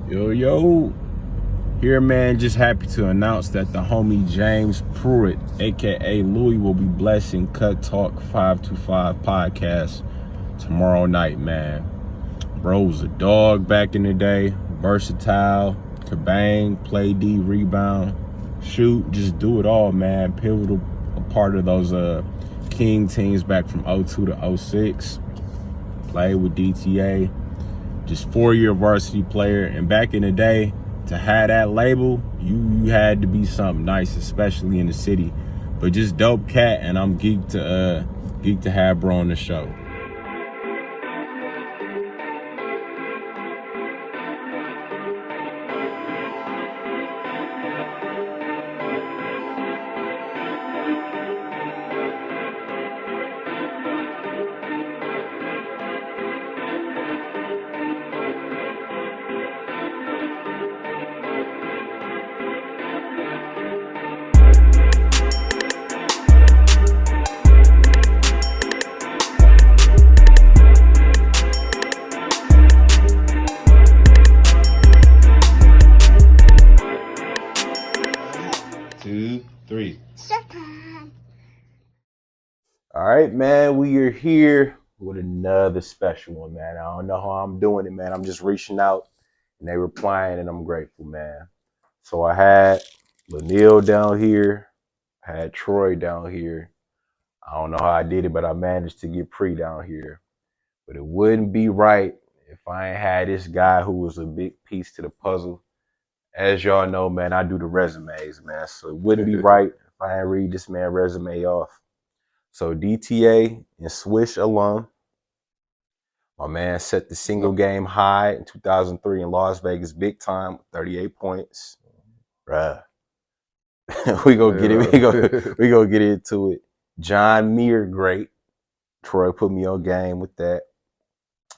Yo. Here, man, just happy to announce that the homie James Pruitt, a.k.a. Louie, will be blessing Cut Talk 525 podcast tomorrow night, man. Bro was a dog back in the day, versatile, could bang, play D, rebound, shoot, just do it all, man. Pivotal part of those King teams back from 02 to 06. Played with DTA. Just 4-year varsity player. And back in the day, to have that label, you had to be something nice, especially in the city. But just dope cat, and I'm geeked to have bro on the show. All right, man, we are here with another special one, man. I don't know how I'm doing it, man. I'm just reaching out and they replying, and I'm grateful, man. So I had Lanil down here, I had Troy down here. I don't know how I did it, but I managed to get Pre down here. But it wouldn't be right if I ain't had this guy who was a big piece to the puzzle. As y'all know, man, I do the resumes, man. So it wouldn't be right if I ain't read this man resume off. So DTA and Swish alum. My man set the single game high in 2003 in Las Vegas, big time, 38 points. Bruh. we gonna get it. We gonna get into it. John Muir, great. Troy put me on game with that.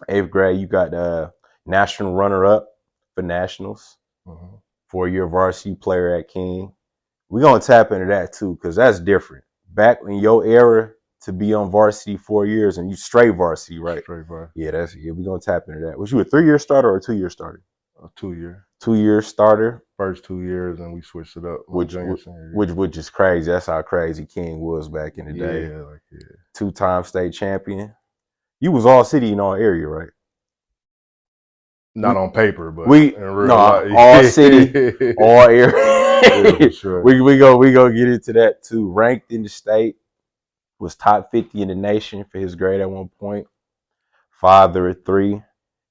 8th grade, you got national runner-up for nationals. 4-year varsity player at King. We're gonna tap into that too, because that's different. Back in your era, to be on varsity 4 years, and you straight varsity, right? Straight varsity. Yeah, we're gonna tap into that. Was you a 3-year starter or a 2-year starter? A 2-year. 2-year starter. First 2 years, and we switched it up. Which is crazy. That's how crazy King was back in the day. Yeah. 2-time state champion. You was all city in all area, right? Not on paper, but in real life. All city, all area. Yeah, sure. We go get into that too. Ranked in the state, was top 50 in the nation for his grade at one point. Father of 3,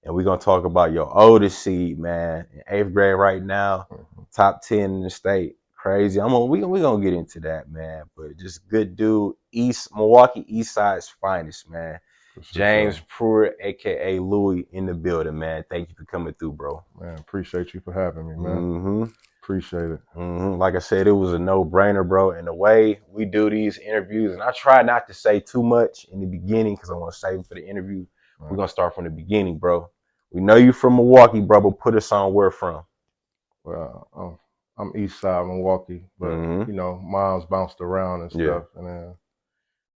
and we're gonna talk about your oldest seed, man, in 8th grade right now, top 10 in the state. Crazy. We gonna get into that, man. But just good dude, Milwaukee East Side's finest, man. James Pruitt, a.k.a. Louie, in the building, man. Thank you for coming through, bro. Man, appreciate you for having me, man. Appreciate it. Like I said, it was a no-brainer, bro. And the way we do these interviews, and I try not to say too much in the beginning because I want to save it for the interview. We're going to start from the beginning, bro. We know you from Milwaukee, bro, but put us on where from. Well, I'm East Side Milwaukee, but, you know, moms bounced around and stuff. And then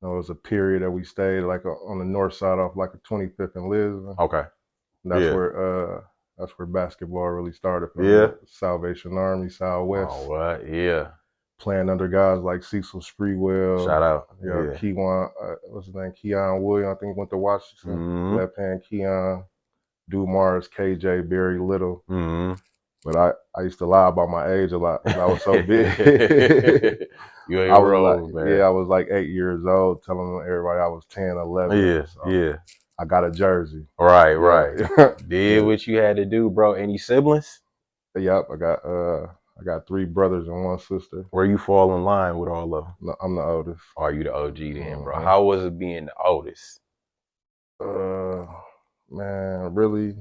it was a period that we stayed like on the north side off like a 25th and Lisbon. Okay. That's where basketball really started. From Salvation Army, Southwest. Oh, what? Yeah. Playing under guys like Cecil Spreewell. Shout out. Keon, what's his name? Keon Williams, I think went to Washington. Left hand Keon. Dumars, KJ, Barry Little. But I used to lie about my age a lot because I was so big. You ain't rolled, man. Yeah, I was like 8 years old, telling everybody I was 10, 11. Yeah. I got a jersey. Right. Did what you had to do, bro. Any siblings? Yep, I got 3 brothers and 1 sister. Where you fall in line with all of them? No, I'm the oldest. Are you the OG then, bro? How was it being the oldest? Man, really,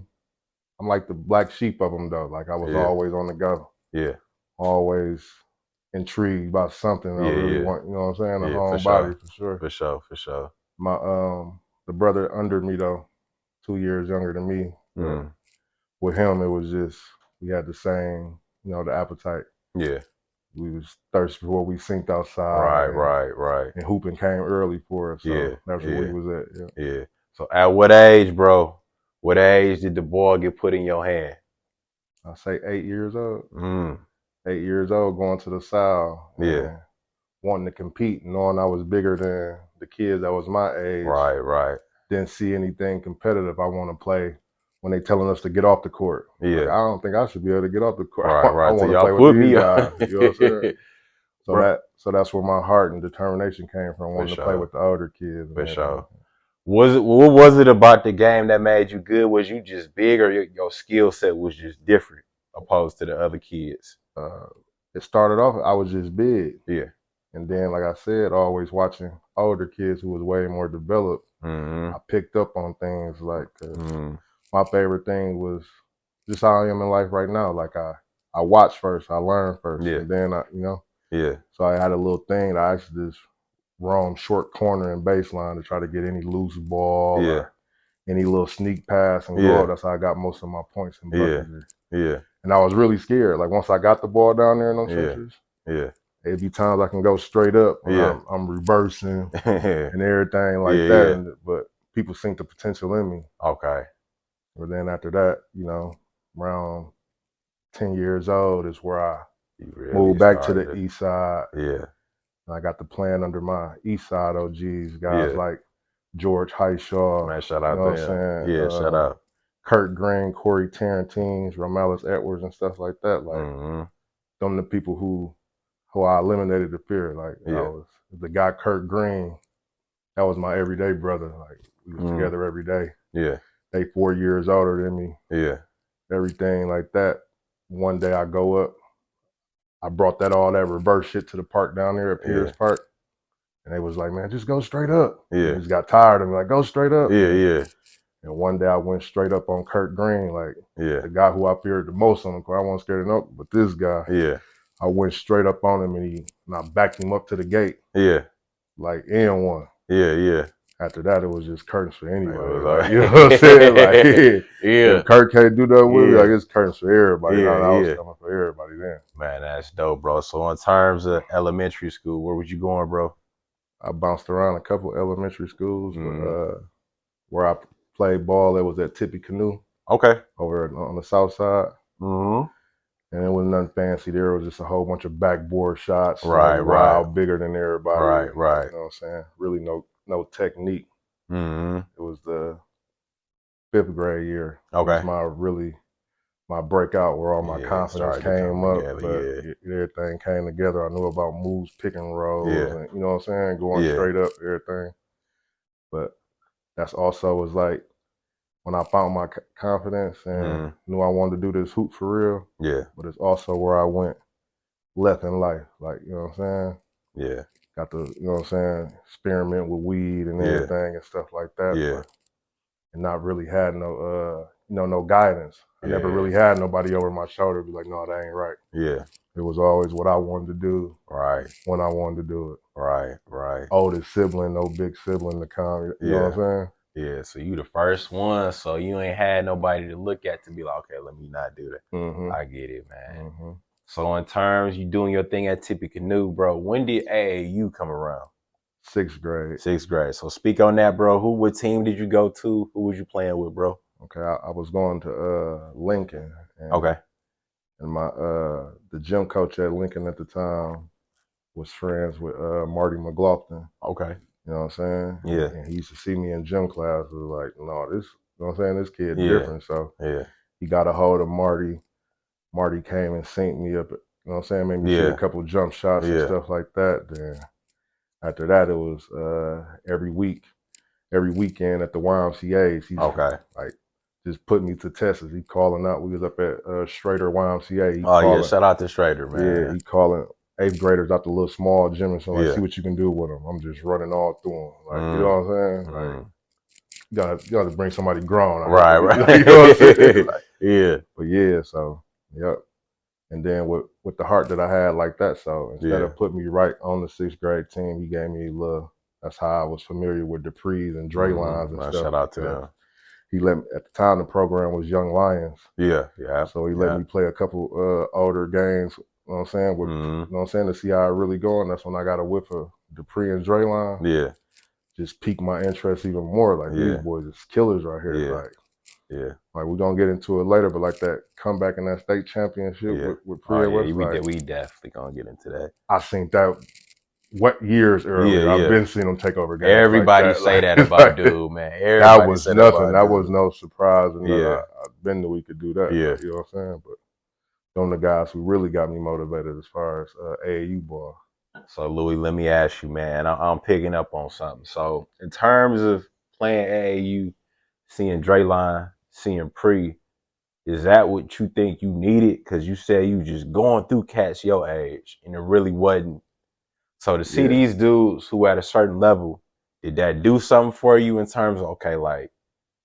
I'm like the black sheep of them though. Like I was always on the go. Yeah. Always intrigued by something. I really want, you know what I'm saying? The whole body, for sure. For sure. My the brother under me though, 2 years younger than me. With him, it was just we had the same, you know, the appetite. Yeah. We was thirsty before we synced outside. Right. And hooping came early for us. So that's where we was at. Yeah. So at what age, bro? What age did the ball get put in your hand? I say 8 years old. Mm. 8 years old, going to the South Yeah. and wanting to compete, knowing I was bigger than the kids that was my age. Right. Didn't see anything competitive I want to play when they telling us to get off the court. Yeah. Like, I don't think I should be able to get off the court. Right. I So want to y'all play with put these me guys. up. You know what I'm saying? Bro. So that's where my heart and determination came from, wanting to play with the older kids. For sure. What was it about the game that made you good? Was you just big, or your skill set was just different opposed to the other kids? It started off, I was just big. Yeah. And then, like I said, always watching older kids who was way more developed. Mm-hmm. I picked up on things like my favorite thing was just how I am in life right now. Like I watch first, I learn first, and then Yeah. So I had a little thing that I actually just roam short corner and baseline to try to get any loose ball or any little sneak pass and go up. That's how I got most of my points and buckets. Yeah. And I was really scared. Like once I got the ball down there in those trenches, it'd be times I can go straight up and I'm reversing and everything like that. But people seen the potential in me. Okay. But then after that, around 10 years old is where I moved back to the east side. Yeah. And I got the plan under my east side OGs, guys like George Highshaw. Man, shout out you know what I'm saying? Yeah, shout out. Kurt Green, Corey Tarantines, Romelis Edwards, and stuff like that. Like them the people who I eliminated the fear. Like I was the guy Kurt Green. That was my everyday brother. Like we was together every day. Yeah. They 4 years older than me. Yeah. Everything like that. One day I go up. I brought all that reverse shit to the park down there at Pierce Park. And they was like, man, just go straight up. Yeah. They just got tired of me, like, go straight up. Yeah. And one day I went straight up on Kurt Green, like the guy who I feared the most on the court. I wasn't scared enough, but this guy. Yeah. I went straight up on him and I backed him up to the gate. Yeah. Like N1. Yeah. After that, it was just curtains for anybody. Like, you know what I'm saying? Like, if Kurt can't do that with me, like it's curtains for everybody. I was coming for everybody then. Man, that's dope, bro. So in terms of elementary school, where was you going, bro? I bounced around a couple elementary schools, but where I played ball, it was at Tippecanoe. Okay. Over on the south side. Mm-hmm. And it was nothing fancy there. It was just a whole bunch of backboard shots. Right. Wild, bigger than everybody. Right. You know what I'm saying? Really no technique. Mm-hmm. It was the 5th grade year. Okay. It was my breakout where all my confidence came up. Everything came together. I knew about moves, pick and rolls, and you know what I'm saying? Going straight up, everything. But that's also was like when I found my confidence and knew I wanted to do this hoop for real. Yeah. But it's also where I went left in life. Like, you know what I'm saying? Yeah. Got to, you know what I'm saying, experiment with weed and everything and stuff like that. Yeah. And not really had no guidance. I never really had nobody over my shoulder be like, no, that ain't right. Yeah. It was always what I wanted to do. Right. When I wanted to do it. Right. Oldest sibling, no big sibling to come. You know what I'm saying? Yeah, so you the first one, so you ain't had nobody to look at to be like, okay, let me not do that. Mm-hmm. I get it, man. So in terms, you doing your thing at Tippecanoe, bro, when did AAU come around? 6th grade. 6th grade. So speak on that, bro. What team did you go to? Who was you playing with, bro? Okay, I was going to Lincoln. And, okay. And my the gym coach at Lincoln at the time was friends with Marty McLaughlin. Okay. You know what I'm saying? Yeah. And he used to see me in gym class. Was like, no, this, you know what I'm saying? This kid different. So he got a hold of Marty. Marty came and synced me up. You know what I'm saying? Made me see a couple of jump shots and stuff like that. Then after that, it was every weekend at the YMCA's. He's like just put me to tests. He calling out. We was up at Schrader YMCA. Shout out to Schrader, man. Yeah, he calling 8th graders out the little small gym and so like, see what you can do with them. I'm just running all through them. Like, you know what I'm saying? Like, you gotta bring somebody grown. Right. You know what I'm saying? Like, But so, yep. And then with the heart that I had like that, so instead of putting me right on the 6th grade team, he gave me a little, that's how I was familiar with Dupree's and Dre lines and stuff. Shout out to them. He let me, at the time the program was Young Lions. Yeah. So he let me play a couple older games. You know what I'm saying? With, you know what I'm saying? To see how it really going. That's when I got a whiff of Dupree and Dre line. Yeah. Just piqued my interest even more. Like these boys is killers right here. Like Yeah. Like we're gonna get into it later, but like that comeback in that state championship with Oh Pruitt, yeah, like we definitely gonna get into that. I seen that what years earlier. I've been seeing them take over games. Everybody like that. say that about dude, man. That Everybody was say nothing. That dude. was no surprise, and Yeah. I've been that we could do that. Yeah. Like, you know what I'm saying? But them the guys who really got me motivated as far as AAU ball. So Louie, let me ask you, man. I'm picking up on something. So in terms of playing AAU, seeing Draylon, seeing Pre, is that what you think you needed? Because you said you just going through cats your age, and it really wasn't. So to see these dudes who at a certain level, did that do something for you in terms of, okay, like,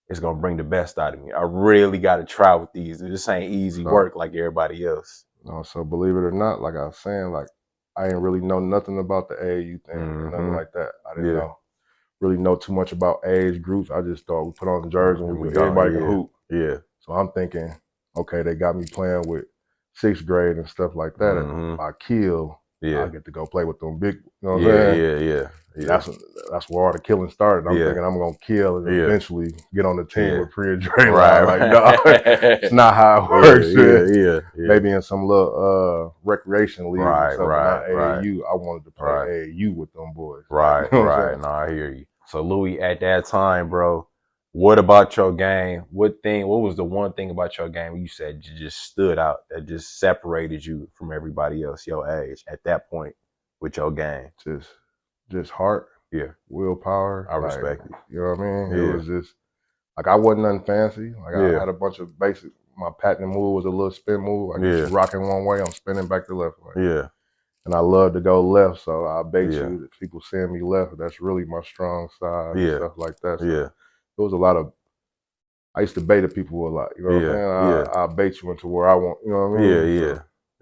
it's gonna bring the best out of me. I really got to try with these. This ain't easy work like everybody else. No, so believe it or not, like I was saying, like I didn't really know nothing about the AAU thing or nothing like that. I didn't really know too much about age groups. I just thought we put on the jersey and everybody can hoop. Yeah. So I'm thinking, okay, they got me playing with sixth grade and stuff like that. If I kill, I get to go play with them big. You know what I'm saying? Yeah. That's where all the killing started. I'm thinking I'm gonna kill and eventually get on the team with Pre and Dre. Like, no, it's not how it works. Maybe in some little recreation league or something, not AAU. I wanted to play AAU with them boys. Right. You know what I'm saying? No, I hear you. So Louie, at that time, bro, what about your game? What was the one thing about your game you said you just stood out that just separated you from everybody else your age at that point with your game? Just heart. Yeah. Willpower. I respect it. You know what I mean? Yeah. It was just like I wasn't nothing fancy. Like I had a bunch of basic. My patented move was a little spin move. Like if you rocking one way, I'm spinning back to left. Like, and I love to go left, so I bet you that people seeing me left, that's really my strong side and stuff like that. So there was a lot of, I used to bait at people a lot, you know what I'm saying? I bait you into where I want, you know what I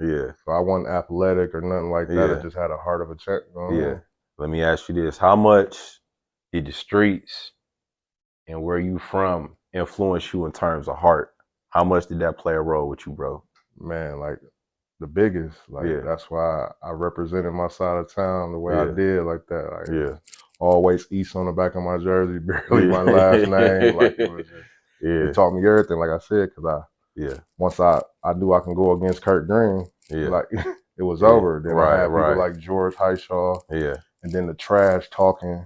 mean? So I wasn't athletic or nothing like that. I just had a heart of a champ, you know what I mean? Let me ask you this. How much did the streets and where you from influence you in terms of heart? How much did that play a role with you, bro? Man, like the biggest. Like that's why I represented my side of town the way I did, like that. Like always East on the back of my jersey, barely my last name. Like it was just, it taught me everything, like I said, because once I knew I can go against Kurt Green, like it was over. Then I had people like George Highshaw, and then the trash talking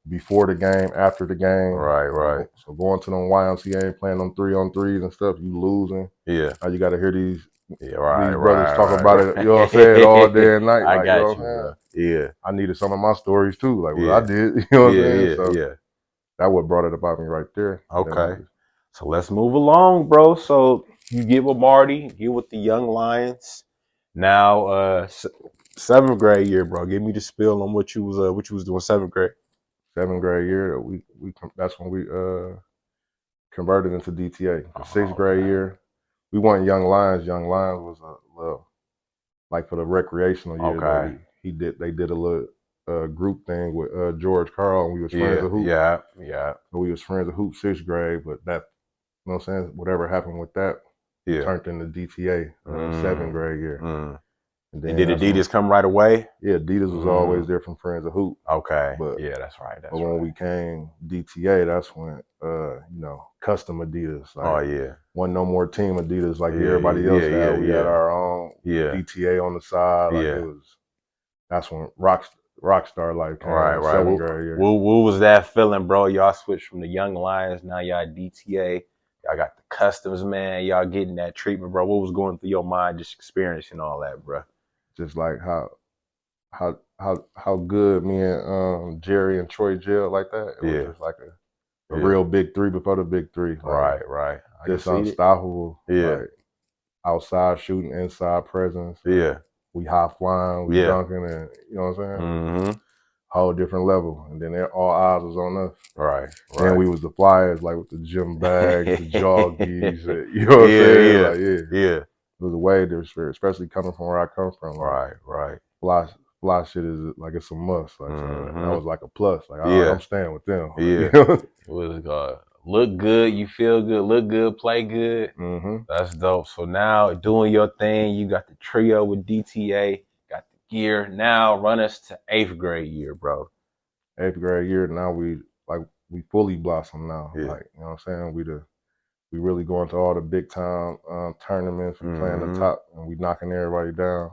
before the game, after the game. Right. So going to them YMCA, playing them 3-on-3s and stuff, you losing. Now you got to hear these brothers talk about it, you know what I'm saying, all day and night. I like, got you know you, bro. Yeah. I needed some of my stories too, like what I did, you know what I'm saying? So that what brought it about me right there. Okay. So let's move along, bro. So you get with Marty, you with the Young Lions. Now, 7th grade year, bro. Give me the spill on what you was doing 7th grade. 7th grade year, that's when we converted into DTA. The 6th grade year, we weren't Young Lions. Young Lions was a little, like for the recreational years. Like they did a little group thing with George Carl, and we was friends of Hoop. So we was friends of Hoop 6th grade, but that, you know what I'm saying, whatever happened with that turned into DTA 7th grade year. And did Adidas come right away? Yeah, Adidas was always there from Friends of Hoop. Okay. But that's right. But when we came DTA, that's when you know, custom Adidas. Like, wasn't no more team Adidas like everybody else had. We had our own DTA on the side. Like it was. That's when Rockstar life came. Right. 7th grade year. What was that feeling, bro? Y'all switched from the Young Lions, now y'all DTA. Y'all got the customs, man. Y'all getting that treatment, bro. What was going through your mind, just experiencing all that, bro? Just like how good me and Jerry and Troy gelled like that. It was just like a real big three before the big three. Like, right. Just unstoppable. Like outside shooting, inside presence. We high flying, we dunking, and you know what I'm saying? Whole different level. And then all eyes was on us. Right. Then we was the flyers, like with the gym bags, the joggies, you know what I'm saying? Like, it was a way different spirit, especially coming from where I come from. Like, fly shit is like, it's a must. Like, so that was like a plus. Like, I'm staying with them. It was look good, you feel good, look good, play good. That's dope. So now doing your thing, you got the trio with DTA, got the gear. Now run us to 8th grade year, bro. 8th grade year, now we fully blossom now. Like, you know what I'm saying? we really going to all the big time tournaments. We playing the top and we knocking everybody down.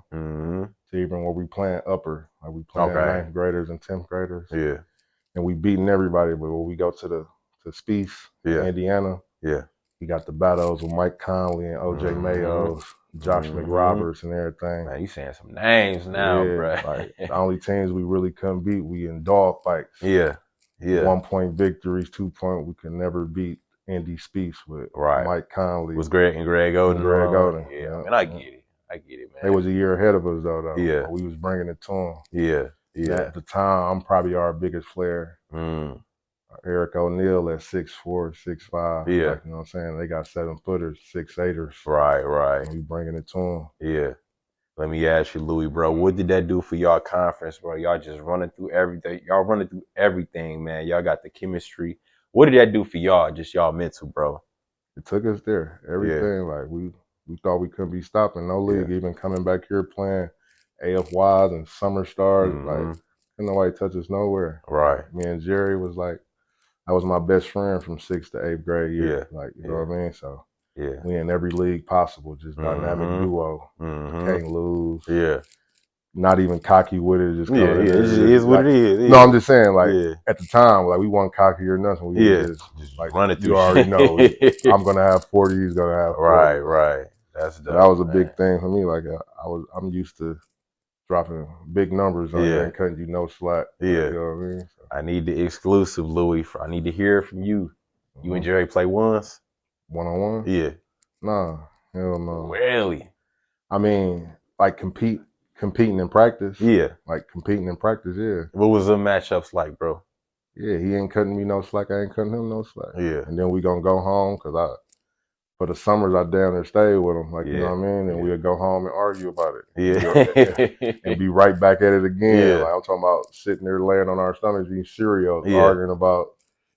To even where we playing upper, like we playing ninth graders and 10th graders. Yeah. And we beating everybody. But when we go to Spieth, Indiana, we got the battles with Mike Conley and OJ Mayo, Josh McRoberts and everything. Man, you saying some names now, bro. Like the only teams we really couldn't beat, we in dog fights. Yeah. 1 point victories, 2 point. We could never beat Indy Spieth with Mike Conley. Was Greg Oden. Yeah, man, I get it. I get it, man. They was a year ahead of us though. Yeah. We was bringing it to them. Yeah. And at the time, I'm probably our biggest player. Eric O'Neal at 6'4", 6'5". Yeah. Like, you know what I'm saying? They got 7-footers, 6'8"ers. Right. And we bringing it to them. Yeah. Let me ask you, Louie, bro, what did that do for y'all conference, bro? Y'all just running through everything. Y'all running through everything, man. Y'all got the chemistry. What did that do for y'all? Just y'all mental, bro. It took us there. Everything. Like we thought we couldn't be stopping. No league. Even coming back here playing AFYs and summer stars. Like couldn't nobody touch us nowhere. Right. Me and Jerry was like, that was my best friend from 6th to 8th grade year. Like, you know what I mean? So we in every league possible, just dynamic duo. Can't lose. Not even cocky with it, just coming in there. It is what it is. No, I'm just saying, like at the time, like we wasn't cocky or nothing. We just like running through. You already know, I'm gonna have 40. He's gonna have 40. Right. That's dope. That was a big thing for me. Like I'm used to dropping big numbers on you and cutting you no slack. You know what I mean? So. I need the exclusive, Louie. I need to hear from you. You and Jerry play ones? One-on-one? Yeah. Nah, hell no. Really? I mean, like competing in practice. Yeah. Like competing in practice, yeah. What was the matchups like, bro? Yeah, he ain't cutting me no slack. I ain't cutting him no slack. Yeah. And then we gonna go home because for the summers I down there stayed with him. Like, you know what I mean? And we'll go home and argue about it. Yeah. And be right back at it again. Like I'm talking about sitting there laying on our stomachs eating cereal, arguing about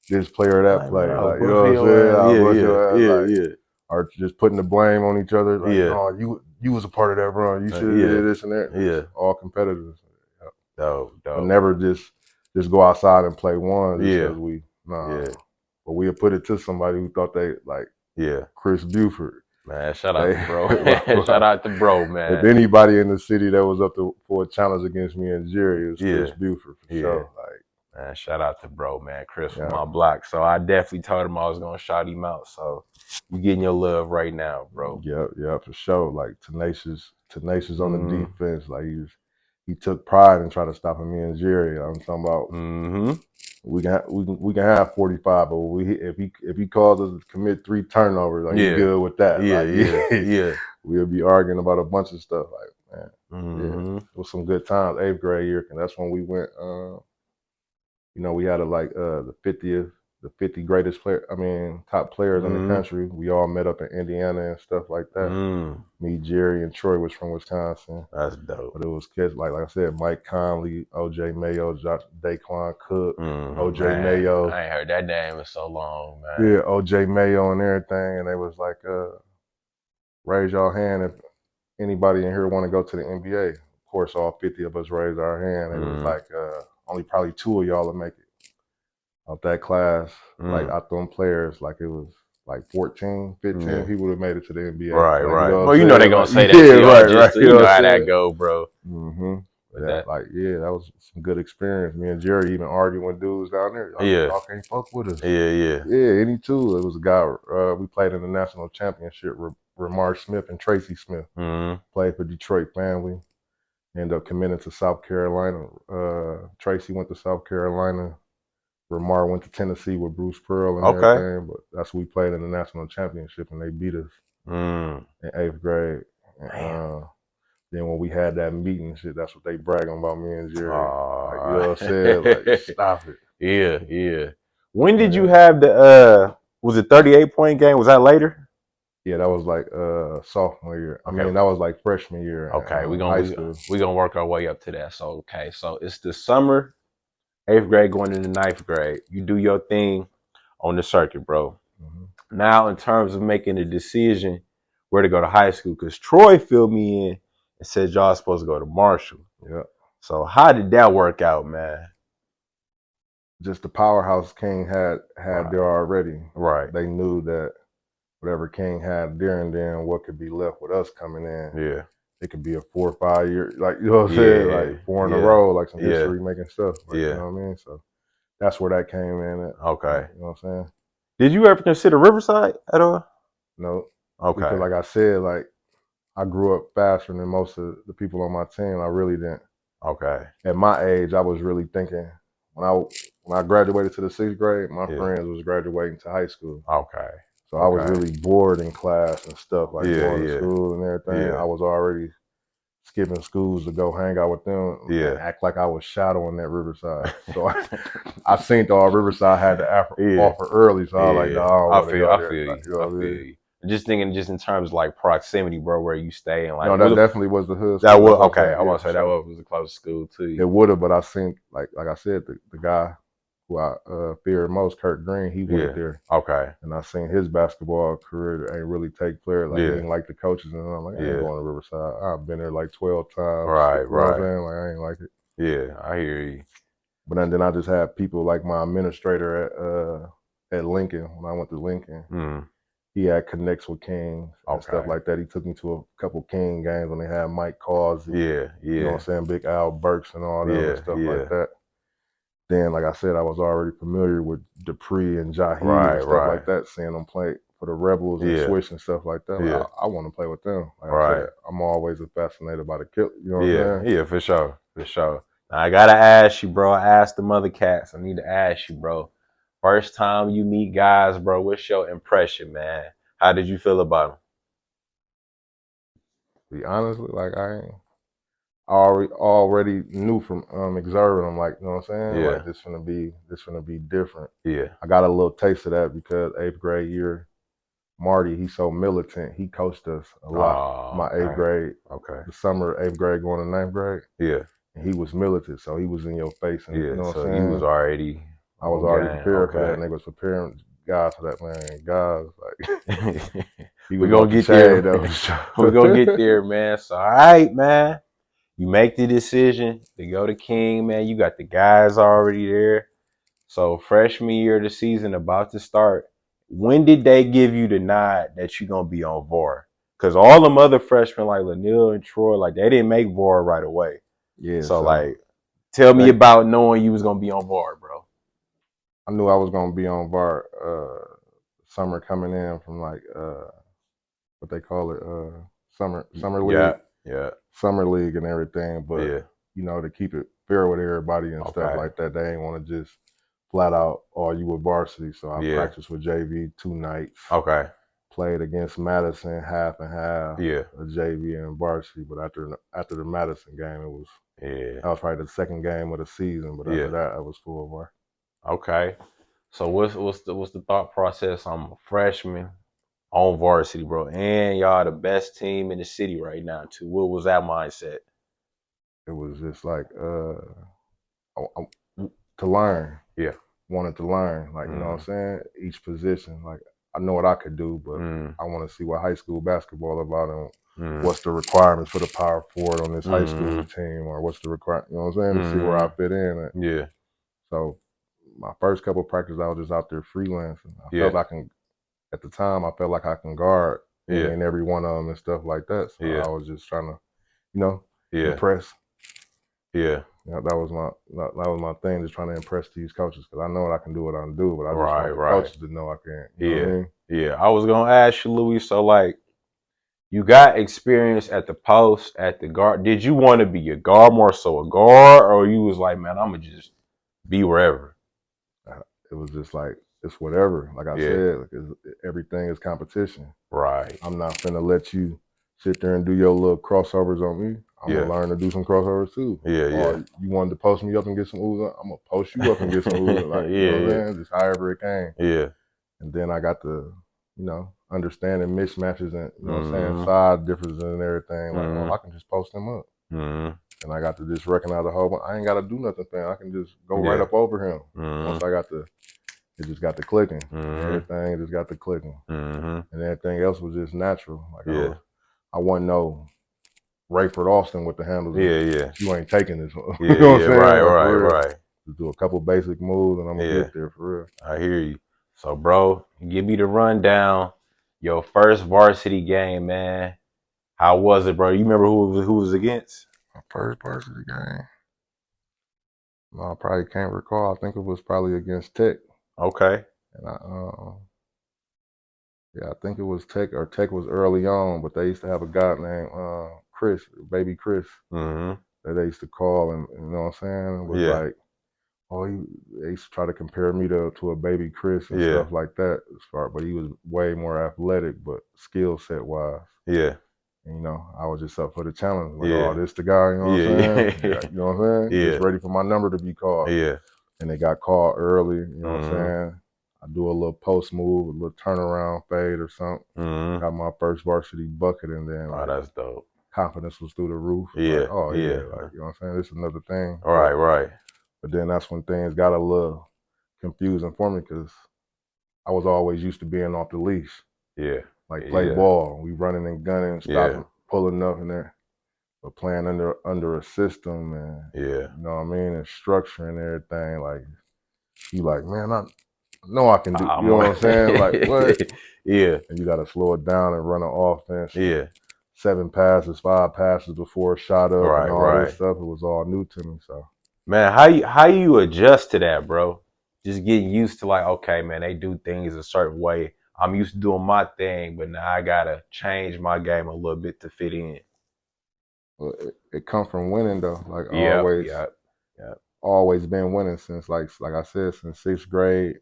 this play or that play. Like, you know what I'm saying? Or just putting the blame on each other. Like, no, you was a part of that run. You should have did this and that. Yeah. All competitors. Dope. But never just go outside and play ones because but we'll put it to somebody who thought they like Chris Buford. Man, shout out to bro. Shout out to bro, man. If anybody in the city that was up for a challenge against me and Jerry, it was Chris Buford for sure. Like, man, shout out to bro, man. Chris from my block. So I definitely told him I was gonna shout him out. So you getting your love right now, bro. Yep, for sure. Like tenacious on the defense. Like he took pride in trying to stop me and Jerry. I'm talking about we can have 45, but if he calls us to commit 3 turnovers, like you good with that. We'll be arguing about a bunch of stuff. Like, man, it was some good times. 8th grade year, and that's when we went. We had the 50 greatest top players in the country. We all met up in Indiana and stuff like that. Me, Jerry, and Troy was from Wisconsin. That's dope. But it was kids like I said, Mike Conley, OJ Mayo, Daquan Cook, OJ Mayo. I ain't heard that name in so long, man. Yeah, OJ Mayo and everything, and they was like, raise your hand if anybody in here want to go to the NBA. Of course, all 50 of us raised our hand. It was like only probably 2 of y'all to make it out that class. Like out them players, like it was like 14, 15 people that made it to the NBA. Right. Well, you know they gonna say that. Right. You know how that go, bro. That was some good experience. Me and Jerry even arguing with dudes down there. Y'all can't fuck with us. Yeah, any two. It was a guy. We played in the national championship. Ramar Smith and Tracy Smith played for Detroit family. Ended up committing to South Carolina. Tracy went to South Carolina. Ramar went to Tennessee with Bruce Pearl and everything. But that's who we played in the national championship, and they beat us in 8th grade. Then when we had that meeting, shit, that's what they bragging about me and Jerry. Like, you know what I'm saying? Like, stop it. Yeah. When did you have the was it 38-point game? Was that later? Yeah, that was like sophomore year. I mean, that was like freshman year. Okay, we gonna work our way up to that. So so it's the summer, 8th grade going into 9th grade. You do your thing on the circuit, bro. Now, in terms of making a decision where to go to high school, because Troy filled me in and said y'all supposed to go to Marshall. Yeah. So how did that work out, man? Just the powerhouse King had there already. Right. They knew that whatever King had there, and then what could be left with us coming in. Yeah. It could be a 4 or 5 year, like, you know what I'm saying, like 4 in a row, like some history making stuff, like, you know what I mean. So that's where that came in at. Okay. You know what I'm saying? Did you ever consider Riverside at all? No. Okay. Because like I said, like I grew up faster than most of the people on my team. I really didn't. Okay. At my age, I was really thinking when I graduated to the 6th grade, my friends was graduating to high school. Okay. So I was really bored in class and stuff, like going to school and everything. Yeah. I was already skipping schools to go hang out with them and act like I was shadowing that Riverside. So I seen all Riverside had the offer early, so I was like, no, I don't want to go there. I feel you. Just thinking, just in terms of like proximity, bro, where you stay and like. No, that definitely was the hood. That was okay. I want to say that was the closest school to you. It would have, but I seen like I said, the guy who I feared most, Kurt Green, he went there. Okay. And I seen his basketball career ain't really take player. Like he didn't like the coaches, and I'm like, I ain't going to Riverside. I've been there like 12 times. Right. You know what I'm saying? Like I ain't like it. Yeah, I hear you. But then I just had people like my administrator at Lincoln when I went to Lincoln. He had connects with Kings and stuff like that. He took me to a couple King games when they had Mike Causey. You know what I'm saying? Big Al Burks and all that and stuff like that. Then, like I said, I was already familiar with Dupree and Jahi and stuff like that, seeing them play for the Rebels and Swish and stuff like that. Like, I want to play with them. Like I said, I'm always fascinated by the kill. You know what I'm saying? Yeah, for sure. For sure. Now, I got to ask you, bro. I asked the mother cats. I need to ask you, bro. First time you meet guys, bro, what's your impression, man? How did you feel about them? Be honestly, like I already knew from observing them, like, you know what I'm saying? Like this gonna be different. Yeah. I got a little taste of that because 8th grade year, Marty, he's so militant. He coached us a lot. My 8th grade, the summer 8th grade going to 9th grade. Yeah. And he was militant, so he was in your face. And, you know what I'm saying? You was already. I was already prepared for that, and they was preparing guys for that, man. Guys, like we're gonna get there. We're gonna get there, man. So all right, man. You make the decision to go to King, man. You got the guys already there. So freshman year of the season about to start. When did they give you the nod that you're gonna be on VAR? Because all them other freshmen like Laniel and Troy, like they didn't make VAR right away. Yeah. So like, tell me about knowing you was gonna be on VAR, bro. I knew I was gonna be on VAR summer coming in from like what they call it, summer league. Yeah. Summer league and everything. But you know, to keep it fair with everybody and stuff like that, they ain't wanna just flat out, you with varsity. So I practiced with JV 2 nights. Played against Madison half and half. A JV and varsity. But after the Madison game, it was that was probably the second game of the season. But after that, I was full VAR. Okay. So what's the thought process? I'm a freshman on varsity, bro, and y'all the best team in the city right now too. What was that mindset? It was just like to learn. Wanted to learn, like, you know what I'm saying? Each position, like I know what I could do, but I want to see what high school basketball about and what's the requirements for the power forward on this high school team, or what's the requirement, you know what I'm saying, to see where I fit in. So my first couple of practices, I was just out there freelancing. I felt I can, at the time, I felt like I can guard any and every one of them and stuff like that. So I was just trying to, you know, impress. You know, that was my thing, just trying to impress these coaches, because I know what I can do, what I can do, but I just want the coaches to know I can. You know what I mean? I was gonna ask you, Louie. So like, you got experience at the post, at the guard. Did you want to be a guard, more so a guard, or you was like, man, I'm gonna just be wherever? It was just like, it's whatever. Like I said, like everything is competition. I'm not finna let you sit there and do your little crossovers on me. I'm gonna learn to do some crossovers too. Or you wanted to post me up and get some ooze, I'm gonna post you up and get some ooze. Like, you know what I'm saying? Just however it came. And then I got to, you know, understanding mismatches and, you know what I'm saying, side differences and everything. Like, I can just post them up. And I got to just recognize the whole bunch. I ain't got to do nothing, man. I can just go right up over him. Once I got the, it just got the clicking. Everything just got the clicking. And everything else was just natural. Like I wasn't no Rayford Austin with the handles. You ain't taking this one. You know what I'm saying? Right. Just do a couple basic moves and I'm gonna get there for real. I hear you. So, bro, give me the rundown. Your first varsity game, man. How was it, bro? You remember who was against? My first varsity game. No, I probably can't recall. I think it was probably against Tech. Okay. And I think it was Tech, or Tech was early on, but they used to have a guy named Chris, Baby Chris, that they used to call, and you know what I'm saying? It was like, oh, they used to try to compare me to a Baby Chris and stuff like that. But he was way more athletic, but skill set wise. Yeah. And, you know, I was just up for the challenge. Like, oh, this the guy, you know what I'm saying? You know what I'm saying? Just ready for my number to be called. Yeah. And they got called early, you know what I'm saying? I do a little post move, a little turnaround fade or something. Got my first varsity bucket, and then like, that's dope. Confidence was through the roof. Yeah. Like, oh yeah, like, you know what I'm saying? This is another thing. Right. But then that's when things got a little confusing for me, because I was always used to being off the leash. Yeah. Like play ball. We running and gunning, stopping, pulling up in there. But playing under a system, and you know what I mean, and structure and everything, like you like, man, I know I can do, you know what I'm saying? Like what? Yeah. And you gotta slow it down and run an offense. Yeah. 7 passes, 5 passes before a shot up, and all this stuff. It was all new to me. So man, how you adjust to that, bro? Just getting used to like, okay, man, they do things a certain way. I'm used to doing my thing, but now I gotta change my game a little bit to fit in. well, it come from winning though. Like always, always been winning since like I said, since 6th grade.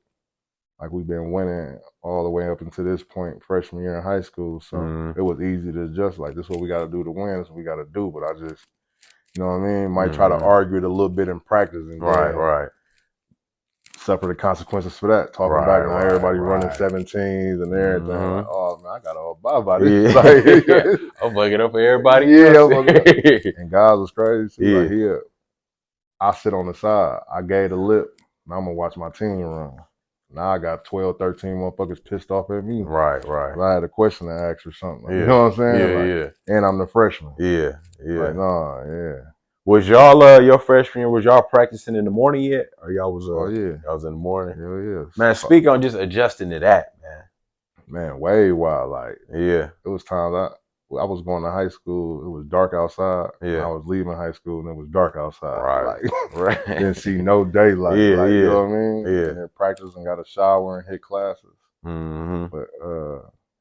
Like we've been winning all the way up until this point, freshman year in high school. So it was easy to adjust. Like this is what we got to do to win. This is what we got to do. But I just, you know what I mean? Might try to argue it a little bit in practice, and then suffer the consequences for that. Talking back, and everybody running 17s and everything. Like, oh man, I got to abide by this. Like, I'm fucking up for everybody else. And guys was crazy too. Like here, I sit on the side. I gave the lip. Now I'm gonna watch my team run. Now I got 12, 13 motherfuckers pissed off at me. Right. I had a question to ask or something. Like, you know what I'm saying? Like, and I'm the freshman. Like, nah, Was y'all your freshman year? Was y'all practicing in the morning yet, or y'all was? Y'all was in the morning. Hell yeah. Man, speak on just adjusting to that, man. Man, way wild. Like, it was times I was going to high school. It was dark outside. I was leaving high school and it was dark outside. Like, didn't see no daylight. Like, you know what I mean? And then practice and got a shower and hit classes. But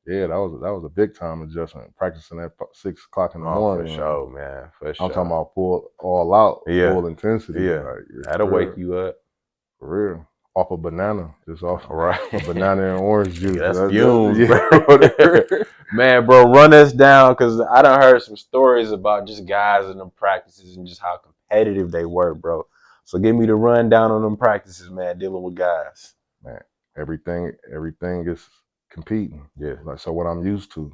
that was a big time adjustment. Practicing at 6 o'clock in the morning. For sure, man. For sure. I'm talking about full all out, full intensity. Like, that'll wake you up. For real. Off a banana, just off a banana and orange juice. That's fumes, bro. Man, bro, run us down, because I done heard some stories about just guys in them practices and just how competitive they were, bro. So give me the rundown on them practices, man, dealing with guys. Man, everything is competing. Like, so what I'm used to.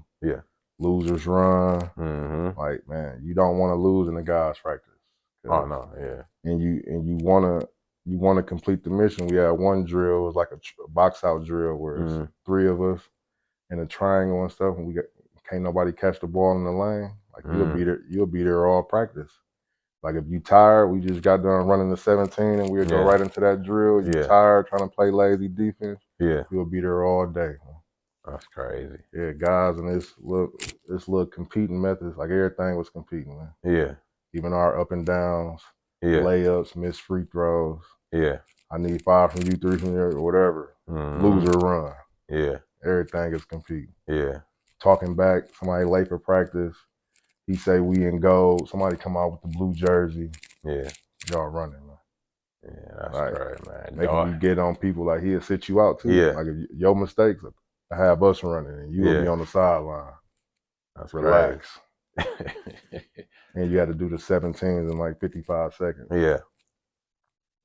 Losers run. Like, man, you don't want to lose in the guys' practice. Oh no, And you want to complete the mission. We had one drill, it was like a box out drill where it's 3 of us in a triangle and stuff, and can't nobody catch the ball in the lane. Like, you'll be there all practice. Like, if you tired, we just got done running the 17 and we'll go right into that drill. You tired trying to play lazy defense, you'll be there all day. That's crazy. Yeah, guys, and this little competing methods, like everything was competing, man. Even our up and downs, layups, missed free throws. I need 5 from you, 3 from you, or whatever. Loser run. Everything is competing. Talking back, somebody late for practice, he say we in gold. Somebody come out with the blue jersey. Y'all running, man. That's right, man. Making you get on people, like he'll sit you out too. Like, if your mistakes, I have us running, and you will be on the sideline. That's relax. And you had to do the 17s in like 55 seconds.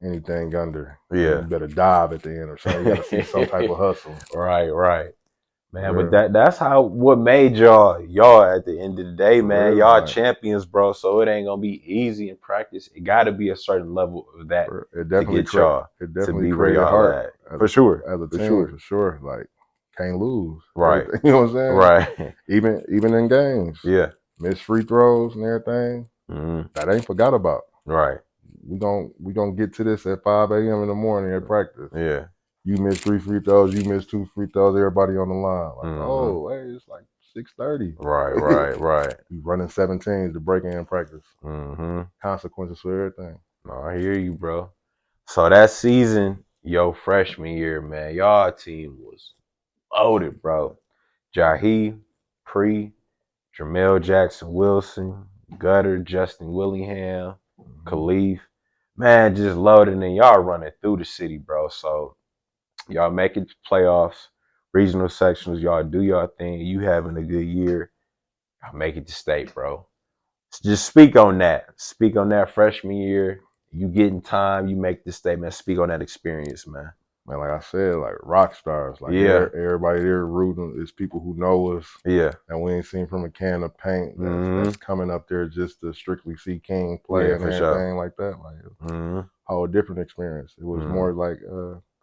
Anything under. You better dive at the end or something. You got to see some type of hustle. Right. Man, but that's what made y'all at the end of the day, man. Y'all champions, bro. So it ain't gonna be easy in practice. It got to be a certain level of that to get y'all to be where y'all at. For sure. As a team, for sure. Like, can't lose. Right. You know what I'm saying? Right. Even in games. Missed free throws and everything. That ain't forgot about. Right. We gonna get to this at 5 a.m. in the morning at practice. You miss 3 free throws, you miss 2 free throws, everybody on the line. Like, oh, hey, it's like 6:30. Right. You running 17s to break in practice. Consequences for everything. No, I hear you, bro. So that season, yo, freshman year, man, y'all team was loaded, bro. Jahi, Pruitt, Jamel Jackson Wilson, Gutter, Justin Willingham, Khalif. Man, just loaded and y'all running through the city, bro. So y'all make it to playoffs, regional sections, y'all do y'all thing. You having a good year. Y'all make it to state, bro. Just speak on that. Speak on that freshman year. You getting time, you make this statement. Speak on that experience, man. Man, like I said, like rock stars. Like everybody there rooting is people who know us. Yeah. And we ain't seen from a can of paint that's coming up there just to strictly see King play and everything like that. Like a whole different experience. It was more like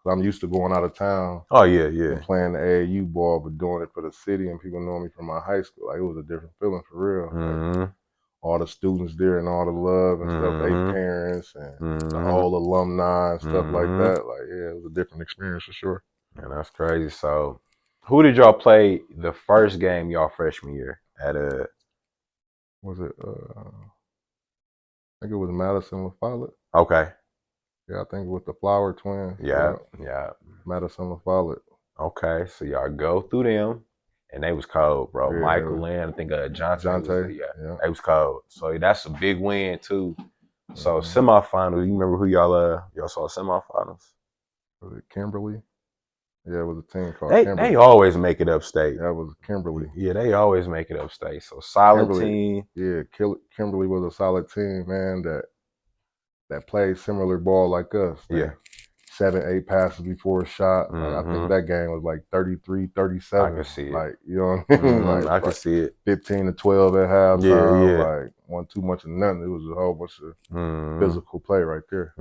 I'm used to going out of town. Oh yeah. And playing the AAU ball, but doing it for the city and people knowing me from my high school. Like it was a different feeling for real. Like, all the students there and all the love and stuff, they parents and the old alumni and stuff like that. Like, yeah, it was a different experience for sure. Man, that's crazy. So, who did y'all play the first game y'all freshman year at Was it? I think it was Madison with Follett. Okay. Yeah, I think it was the Flower Twins. Yeah. Madison with Follett. Okay, so y'all go through them, and they was cold, bro. Yeah, Michael Lynn, I think Jonte. They was cold. So that's a big win too. So semifinals, you remember who y'all saw semifinals? Was it Kimberly? Yeah, it was a team called Kimberly. They always make it upstate. That was Kimberly. Yeah, they always make it upstate. So solid team. Yeah, Kimberly was a solid team, man, that played similar ball like us. Yeah. 7, 8 passes before a shot. Like, I think that game was like 33, 37. I can see it. Like, you know what I mean? Like, I can see it. 15 to 12 at halftime. Yeah. Like, wasn't too much of nothing. It was a whole bunch of physical play right there.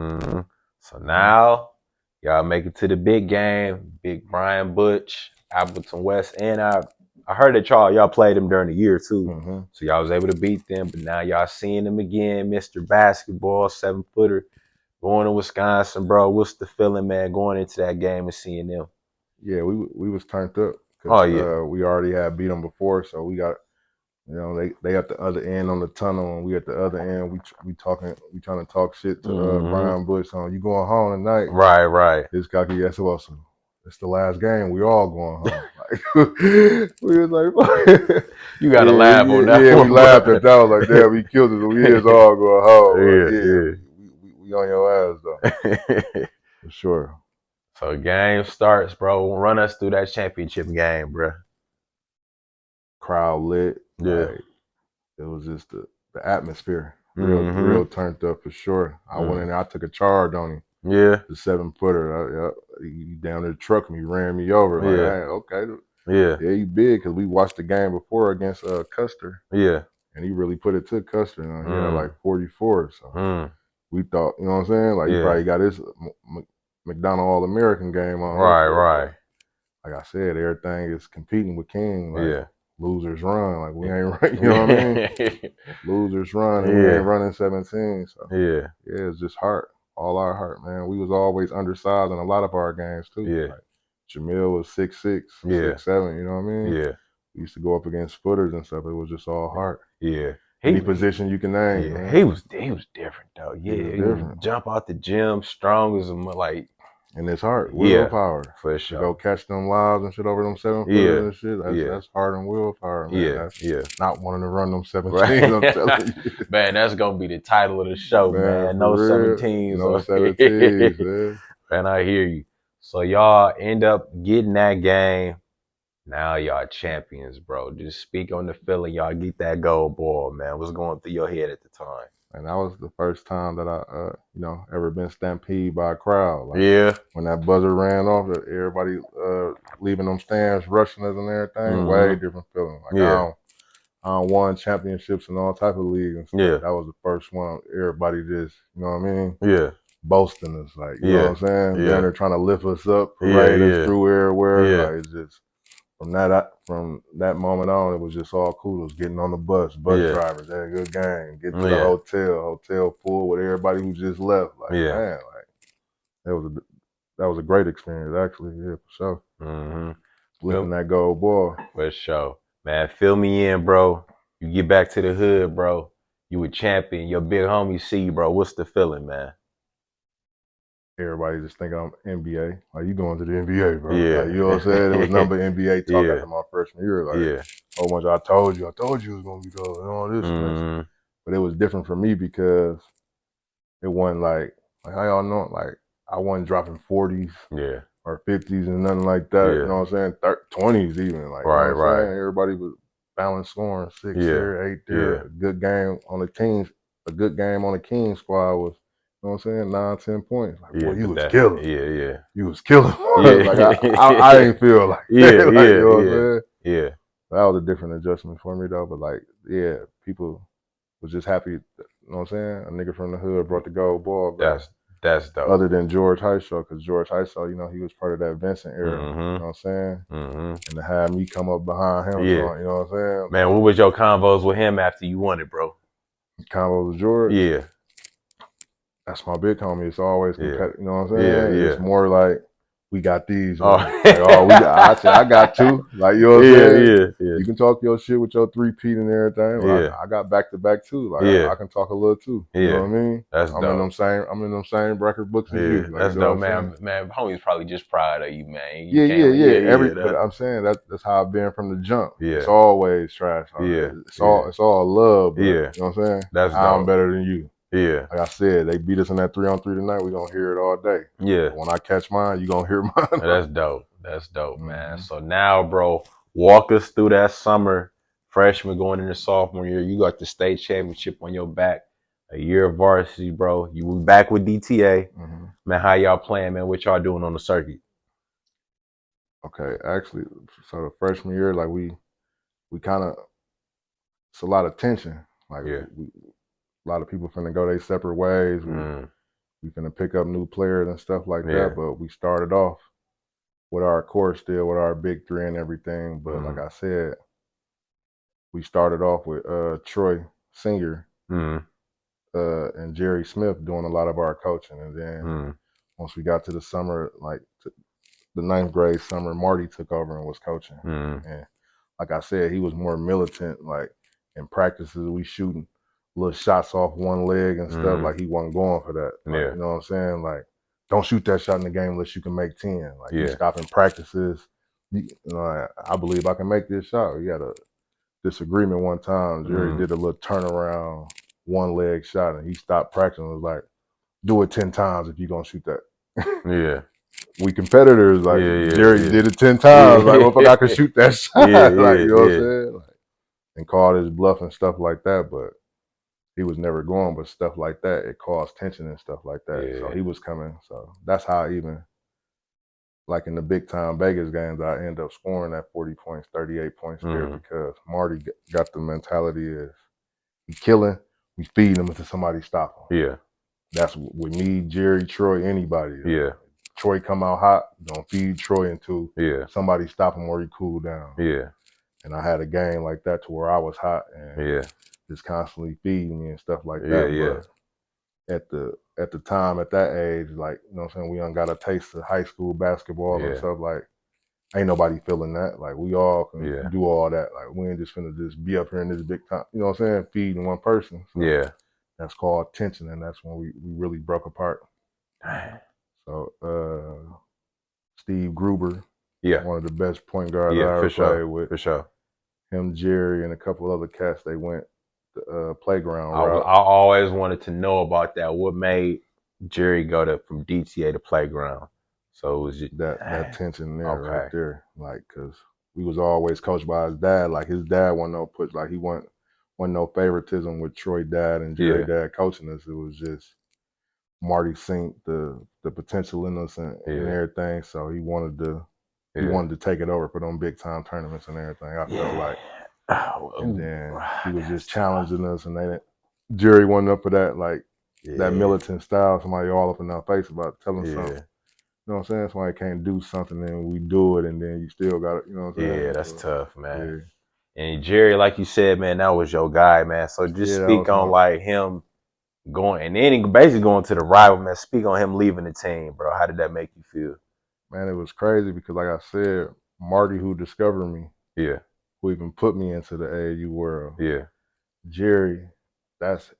So now y'all make it to the big game. Big Brian Butch, Appleton West, and I heard that y'all played them during the year too. So y'all was able to beat them, but now y'all seeing them again, Mr. Basketball, 7-footer, going to Wisconsin, bro. What's the feeling, man, going into that game and seeing them? Yeah, we was turned up. We already had beat them before, so we got, you know, they at the other end on the tunnel, and we at the other end. We trying to talk shit to Brian Bush on, you going home tonight? Right. His cocky ass was, it's the last game. We all going home. Like, we was like, you gotta laugh on that. Yeah, we laughed at that. I was like, damn, we killed it. We is all going home. We on your ass though, for sure. So game starts, bro. Run us through that championship game, bro. Crowd lit. Yeah. Like, it was just the atmosphere. Real turned up for sure. I went in there, I took a charge on him. Yeah. The 7-footer. He down there trucked me, ran me over. Like, hey, okay. Yeah, he big because we watched the game before against Custer. Yeah. And he really put it to Custer. He had like 44. So we thought, you know what I'm saying? Like, he probably got his McDonald All-American game on. Right. Like I said, everything is competing with King. Like, losers run. Like, we ain't right. You know what I mean? Losers run and we ain't running 17. So yeah, it's just heart. All our heart, man. We was always undersized in a lot of our games too. Yeah. Like, Jamil was 6'6", 6'7", you know what I mean? Yeah. We used to go up against footers and stuff. It was just all heart. Yeah. Any position you can name. Yeah. Man. He was different though. Yeah. He different. Jump out the gym, strong as a like. And it's hard. Willpower. For sure. To go catch them lives and shit over them 7-footers and shit. That's hard and willpower, man. That's not wanting to run them 17s, I'm telling you. Man, that's gonna be the title of the show, man. No 17s. No 17s, man. Man, I hear you. So y'all end up getting that game. Now y'all champions, bro. Just speak on the feeling. Y'all get that gold ball, man. What's going through your head at the time? And that was the first time that I, ever been stampeded by a crowd. Like, when that buzzer ran off, everybody leaving them stands, rushing us and everything. Way different feeling. Like, I won championships in all type of leagues and stuff. That was the first one. Everybody just, you know what I mean? Boasting us, like, you know what I'm saying? Down there trying to lift us up, parade us through everywhere. Like, it's just from that moment on, it was just all kudos. Getting on the bus drivers, had a good game. Get to the hotel full with everybody who just left. Like, man, like, that was that was a great experience actually. Yeah, for sure. Mm-hmm. Lifting that gold ball. For sure. Man, fill me in, bro. You get back to the hood, bro. You a champion. Your big homie see you, bro. What's the feeling, man? Everybody just think I'm NBA. Like, you going to the NBA, bro. Yeah. Like, you know what I'm saying? It was number NBA talk Yeah. after my freshman year. Like, Yeah. oh much I told you it was gonna be good and all this and this. But it was different for me because it wasn't like how y'all know, like I wasn't dropping 40s Yeah. or 50s and nothing like that. Yeah. You know what I'm saying? 20s even. Like, you Right, know what I'm right. saying? Everybody was balanced scoring, 6 Yeah. there, 8 there. Yeah. A good game on the teams. A good game on the King squad was, you know what I'm saying, 9, 10 points. Like, boy, Yeah, you but was that, killing. yeah. You was killing. Like I Yeah. ain't feel like Yeah, that. Like, you yeah, know what I'm yeah. saying? Yeah. That was a different adjustment for me though. But like, yeah, people was just happy. You know what I'm saying? A nigga from the hood brought the gold ball back. That's dope. Other than George Highshaw, because George Highshaw, you know, he was part of that Vincent era. Mm-hmm. You know what I'm saying? Mm-hmm. And to have me come up behind him, Yeah. so, you know what I'm saying? Man, what was your convos with him after you won it, bro? Combos with George. Yeah. That's my big homie. It's always competitive. You know what I'm Yeah, saying? yeah. It's more like we got these. Oh. Like, oh, we got. I said I got two. Like, you know what I'm saying? Yeah. You can talk your shit with your 3-peat and everything. But Yeah. I got back to back too. Like, Yeah. I can talk a little too. You know what I mean? That's I'm dope. in them same record books as Yeah, you. Like, that's you know dope, what I'm saying? man. Homie's probably just proud of you, man. You Yeah. But that, I'm saying that's how I've been from the jump. yeah. It's always trash. Yeah. It's all love. But, Yeah. you know what I'm saying? That's I'm dope. better than you. Yeah. Like I said, they beat us in that 3-on-3 tonight. We're gonna hear it all day. Yeah. But when I catch mine, you gonna hear mine. That's dope. That's dope, man. Mm-hmm. So now, bro, walk us through that summer, freshman going into sophomore year. You got the state championship on your back, a year of varsity, bro. You were back with DTA. Mm-hmm. Man, how y'all playing, man? What y'all doing on the circuit? Okay, actually, so the freshman year, like we kind of, it's a lot of tension. Like a lot of people finna go their separate ways. We finna pick up new players and stuff like that. But we started off with our core still, with our big three and everything. But like I said, we started off with Troy Senior and Jerry Smith doing a lot of our coaching, and then once we got to the summer, like the 9th grade summer, Marty took over and was coaching. And like I said, he was more militant. Like in practices, we shooting little shots off one leg and stuff. Like he wasn't going for that. Like, you know what I'm saying? Like, don't shoot that shot in the game unless you can make 10. Like you stop in practices. You know, I believe I can make this shot. We had a disagreement one time. Jerry did a little turnaround, one leg shot, and he stopped practicing and was like, do it 10 times if you're gonna shoot that. We competitors, like Jerry did it 10 times. Like, motherfucker, I could shoot that shot. Like, you know what I'm saying? Like, and called his bluff and stuff like that, but he was never going. But stuff like that, it caused tension and stuff like that. So he was coming. So that's how even like in the big time Vegas games, I end up scoring that 40 points, 38 points there because Marty got the mentality is he killing, we feed him until somebody stop him. Yeah. That's with me, Jerry, Troy, anybody. Yeah. Troy come out hot, don't feed Troy until somebody stop him or he cool down. Yeah. And I had a game like that to where I was hot and just constantly feeding me and stuff like that. But at the time, at that age, like, you know what I'm saying, we done got a taste of high school basketball and stuff. Like, ain't nobody feeling that. Like, we all can do all that. Like, we ain't just finna just be up here in this big time, you know what I'm saying, feeding one person. So that's called tension, and that's when we really broke apart. So Steve Gruber, one of the best point guards I ever played with. For sure. Him, Jerry, and a couple other cats, they went the playground route. I always wanted to know about that. What made Jerry go from DTA to playground? So it was just, that tension there, right there. Like, cause we was always coached by his dad. Like his dad wasn't no push. Like he wasn't no favoritism with Troy dad and Jerry dad coaching us. It was just Marty seen the potential in us and everything. So he wanted to take it over for them big time tournaments and everything. I felt like. And then he was just challenging us, and Jerry wasn't up for that, like that militant style. Somebody all up in our face about telling something. You know what I'm saying? Somebody can't do something, and we do it, and then you still got it. You know what I'm saying? Yeah, that's tough, man. And Jerry, like you said, man, that was your guy, man. So just speak on like him and then basically going to the rival, man. Speak on him leaving the team, bro. How did that make you feel? Man, it was crazy because, like I said, Marty, who discovered me, Yeah, who even put me into the AAU world, yeah, Jerry, that's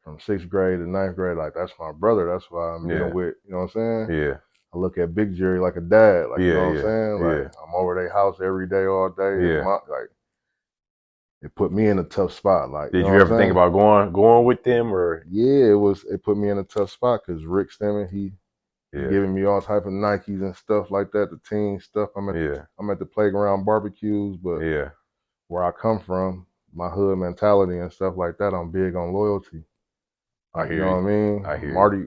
from 6th grade to 9th grade. Like, that's my brother. That's why I'm yeah, getting with, you know what I'm saying? yeah, I look at Big Jerry like a dad. Like, you yeah, know what I'm yeah, saying? Like, yeah, I'm over their house every day, all day. And yeah. like, it put me in a tough spot. Like, you Did know you what I'm ever think saying? about going with them or? Yeah, it put me in a tough spot because Rick Stemmon, he Yeah, giving me all type of Nikes and stuff like that, the team stuff. yeah, I'm at the playground barbecues, but yeah. where I come from, my hood mentality and stuff like that, I'm big on loyalty. I Like, you hear know you. what I mean? I hear you. Marty,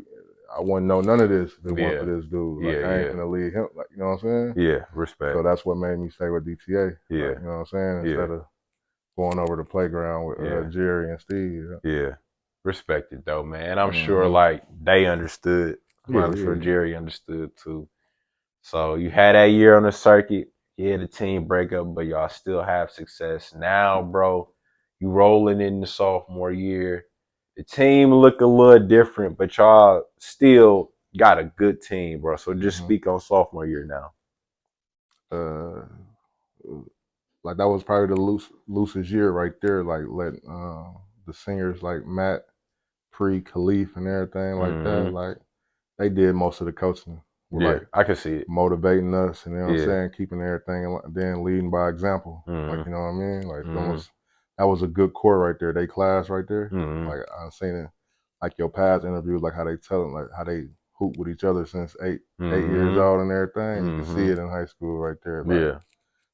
I wouldn't know none of this if it wasn't for Yeah, this dude. Like, yeah, I ain't yeah, finna leave him. Like, you know what I'm saying? yeah. So Respect. that's what made me stay with DTA. Like, Yeah, you know what I'm saying? yeah, Instead of going over the playground with yeah, Jerry and Steve. yeah. Respect it though, man. I'm sure Mm-hmm. like they understood. Yeah, I'm yeah, sure yeah. Jerry understood too. So you had that year on the circuit. Yeah, the team breakup, but y'all still have success. Now, bro, you rolling in the sophomore year. The team look a little different, but y'all still got a good team, bro. So just Mm-hmm. speak on sophomore year now. Uh, like that was probably the loosest year right there. Like letting the singers like Matt, Khalif, and everything like that. Hmm. Like they did most of the coaching. Were Yeah, like I can see it. motivating us, and you know what I'm Yeah. saying, keeping everything, and then leading by example. Like, Hmm. you know what I mean? Like Hmm. that was a good core right there. They class right there. Hmm. Like I've seen it, like your past interviews, like how they tell them, like how they hoop with each other since 8 years Hmm. old and everything. You can see Hmm. it in high school right there. Like Yeah.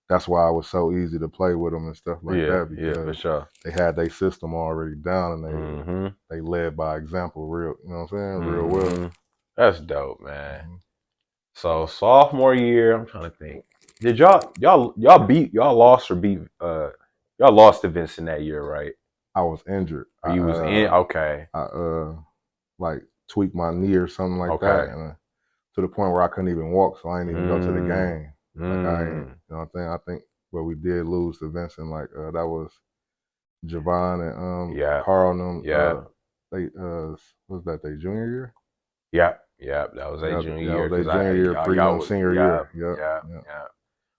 that's why it was so easy to play with them and stuff like Yeah. that Yeah. For because sure. they had their system already down and Hmm. they led by example, real. You know what I'm saying? Real well. Hmm. That's dope, man. Mm-hmm. So sophomore year, I'm trying to think. Did y'all beat y'all lost or beat y'all lost to Vincent that year, right? I was injured. Or you was in? Okay. I like tweaked my knee or something like that, Okay. and to the point where I couldn't even walk, so I didn't even go to the Mm. game. Like I ain't, Mm. you know what I'm saying? I think, but we did lose to Vincent. Like that was Javon and Yeah. Carl and them. Yeah. They what was that their junior year? Yeah. Yeah. That was a Yeah, junior yeah, it year was their because junior year, pre y'all them was senior yeah, year. Yeah, yeah, yeah. yeah.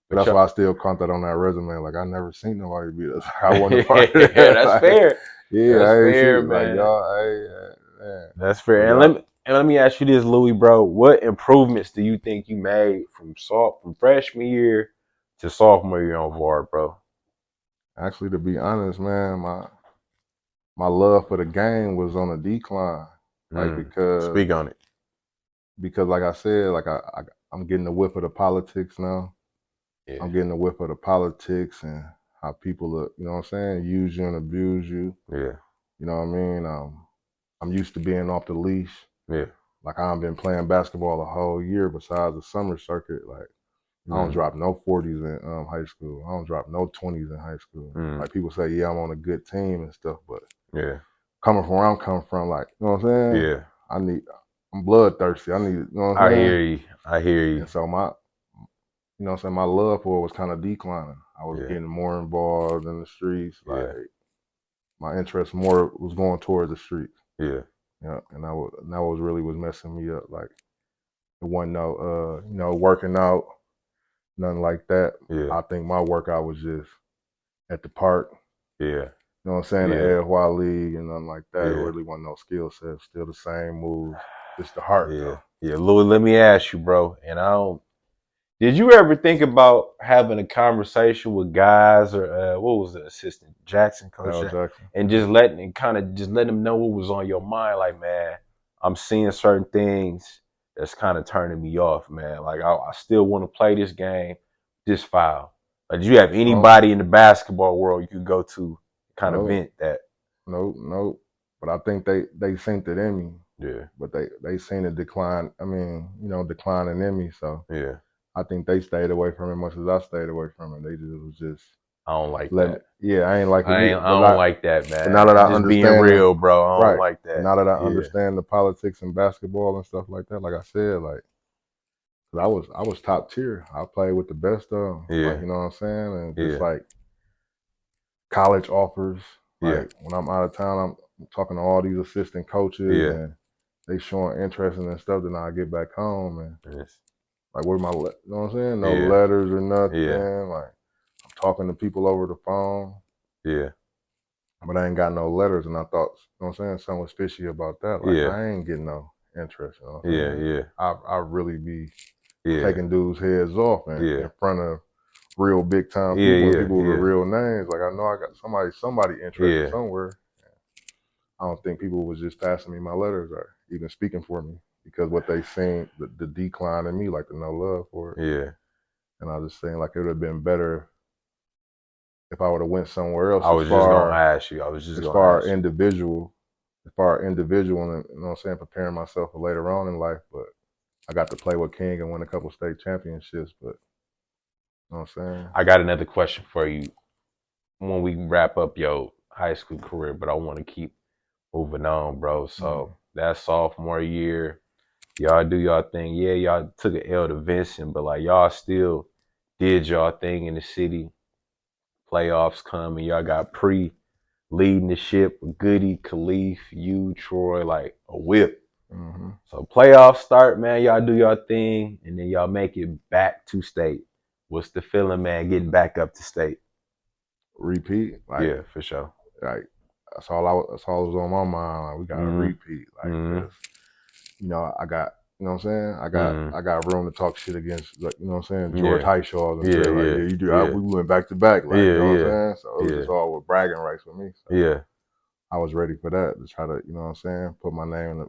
But But that's y'all why I still count that on that resume. Like I never seen nobody beat us. I wasn't a part of yeah, that. that's Like, fair. yeah, That's I ain't see fair, it. Like man. y'all, man. That's So fair. y'all, And let me ask you this, Louie, bro. What improvements do you think you made from freshman year to sophomore year on VAR, bro? actually, to be honest, man, my love for the game was on a decline. Like Speak on it. because like I said, like I'm getting the whip of the politics now. Yeah, I'm getting the whip of the politics and how people are, you know what I'm saying, use you and abuse you. yeah, You know what I mean? I'm used to being off the leash. yeah. Like I've been playing basketball the whole year besides the summer circuit. Like I don't Mm, drop no 40s in high school. I don't drop no 20s in high school. mm, Like people say, yeah, I'm on a good team and stuff, but yeah, coming from where I'm coming from, like, you know what I'm saying? yeah. I'm bloodthirsty. I need, you know what I'm I saying? hear you. I hear you. And so you know what I'm saying, my love for it was kind of declining. I was Yeah, getting more involved in the streets. Like yeah, my interest more was going towards the streets. yeah, Yeah, and that was really was messing me up. Like it wasn't no, working out, nothing like that. yeah, I think my workout was just at the park. yeah, You know what I'm saying? The yeah, AFY league and nothing like that. It yeah, really wasn't no skill set. Still the same moves. Just the heart yeah, though. yeah. Louis, let me ask you, bro. And I don't. Did you ever think about having a conversation with guys or what was the assistant Jackson, Coach Al Jackson, Jackson. and Mm-hmm. just letting them know what was on your mind? Like, man, I'm seeing certain things that's kind of turning me off, man. Like, I still want to play this game, this foul. Like, do you have No, anybody in the basketball world you could go to, kind of no, vent that? no. But I think they synced it in me. Yeah, But they seen a decline. I mean, declining in me. So yeah. I think they stayed away from it much as I stayed away from it. They just was just I don't like letting. that. Yeah, I ain't like it neither. I don't like that, But now that man. I Just being understand real, bro. I don't right. like But that. now that I Yeah, understand the politics and basketball and stuff like that, like I said, like 'cause I was top tier. I played with the best of them. Like yeah, you know what I'm saying, and just yeah, like college offers. yeah. Like when I'm out of town, talking to all these assistant coaches, Yeah. and they showing interest in stuff. Then I get back home and Yes. like, where my, you know what I'm saying? No Yeah. letters or nothing. Yeah. Like, I'm talking to people over the phone, Yeah. but I ain't got no letters. And I thought, you know what I'm saying, something was fishy about that. Like, Yeah. I ain't getting no interest. You know what I'm Yeah. saying? Yeah. I really be Yeah. taking dudes' heads off Yeah. in front of real big time Yeah. people and Yeah. people with Yeah. real names. Like, I know I got somebody interested Yeah. somewhere. I don't think people was just passing me my letters or even speaking for me because what they seen, the decline in me, like the no love for it. Yeah. And I was just saying, like, it would have been better if I would have went somewhere else I was just gonna ask you. I was just as gonna far ask you. individual, as far individual, and, you know what I'm saying, preparing myself for later on in life. But I got to play with King and win a couple state championships. But you know what I'm saying? I got another question for you when we wrap up your high school career, but I want to keep moving on, bro. So that sophomore year, y'all do y'all thing. Yeah, y'all took an L to Vincent, but like y'all still did y'all thing in the city. Playoffs come and y'all got leading the ship with Goody, Khalif, you, Troy, like a whip. Mm-hmm. So playoffs start, man. Y'all do y'all thing, and then y'all make it back to state. What's the feeling, man? Getting back up to state? Repeat, Yeah, for sure. like that's all was on my mind. Like, we got to repeat, like, cause you know I got, you know what I'm saying. I got room to talk shit against, like, you know what I'm saying, George Highshaw and say, like, yeah, you do. We went back to back, like, you know what I'm saying. So it was just all with bragging rights for me. So I was ready for that to try to, you know what I'm saying, put my name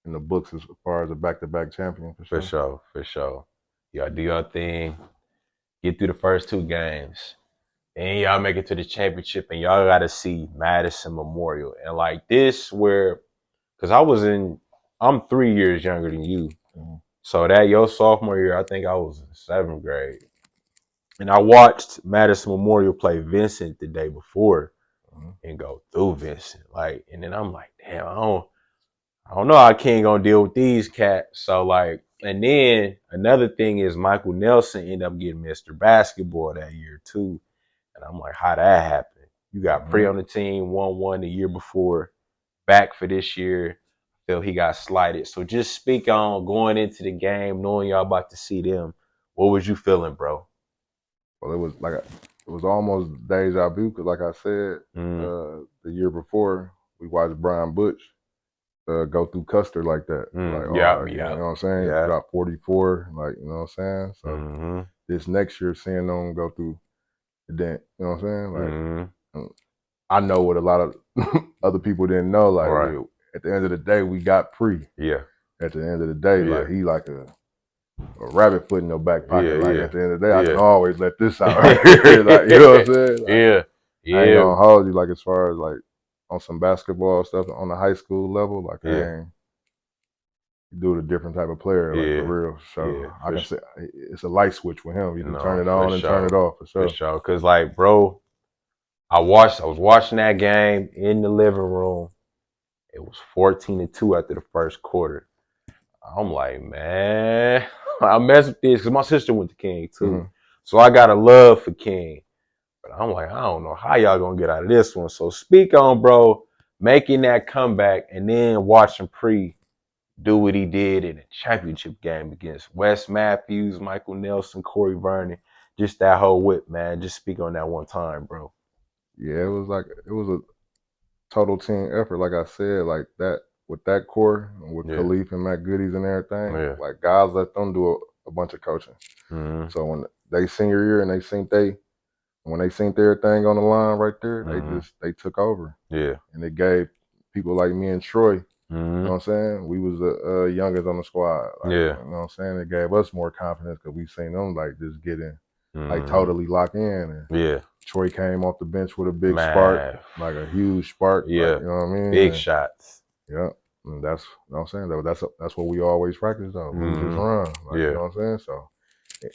in the books as far as a back-to-back champion for sure. For sure. Y'all do your thing, get through the first two games, and y'all make it to the championship, and y'all got to see Madison Memorial. And like this, where, because I'm 3 years younger than you. So that your sophomore year, I think I was in 7th grade. And I watched Madison Memorial play Vincent the day before and go through Vincent. Like, and then I'm like, damn, I don't know how King gonna deal with these cats. So like, and then another thing is Michael Nelson ended up getting Mr. Basketball that year too. And I'm like, how that happened? You got Pre on the team, 1-1 the year before, back for this year. Feel he got slighted. So just speak on going into the game, knowing y'all about to see them. What was you feeling, bro? Well, it was almost deja vu because, like I said, the year before we watched Brian Butch go through Custer like that. Like, you know what I'm saying? Drop 44, like, you know what I'm saying? So this next year, seeing them go through, then, you know what I'm saying? Like, I know what a lot of other people didn't know. Like, at the end of the day, we got Pre. Yeah. At the end of the day, like, he like a rabbit foot in your back pocket. Like, at the end of the day, I can always let this out right here. Like, you know what I'm saying? Like, I ain't gonna hold you, like, as far as like on some basketball stuff on the high school level, like, I ain't do a different type of player, like, for real. So I can say it's a light switch with him. You can turn it on and turn it off, for sure. For sure. Cause like, bro, I was watching that game in the living room. It was 14-2 after the first quarter. I'm like, man, I mess with this because my sister went to King too. So I got a love for King. But I'm like, I don't know how y'all gonna get out of this one. So speak on, bro, making that comeback and then watching Pre do what he did in a championship game against Wes Matthews, Michael Nelson, Corey Vernon. Just that whole whip, man. Just speak on that one time, bro. Yeah, it was a total team effort. Like I said, like that with that core, with Khalif and Matt Goodies and everything. Like, guys let them do a bunch of coaching. So when they senior year and when they seen everything on the line right there, they took over. Yeah. And it gave people like me and Troy, you know what I'm saying? We was the youngest on the squad. Like, you know what I'm saying? It gave us more confidence because we seen them like just get in, like, totally lock in. And Troy came off the bench with a big spark, like a huge spark. Like, you know what I mean? Big shots. Yeah. And that's, you know what I'm saying? That's what we always practice though. Losers run. Like, you know what I'm saying? So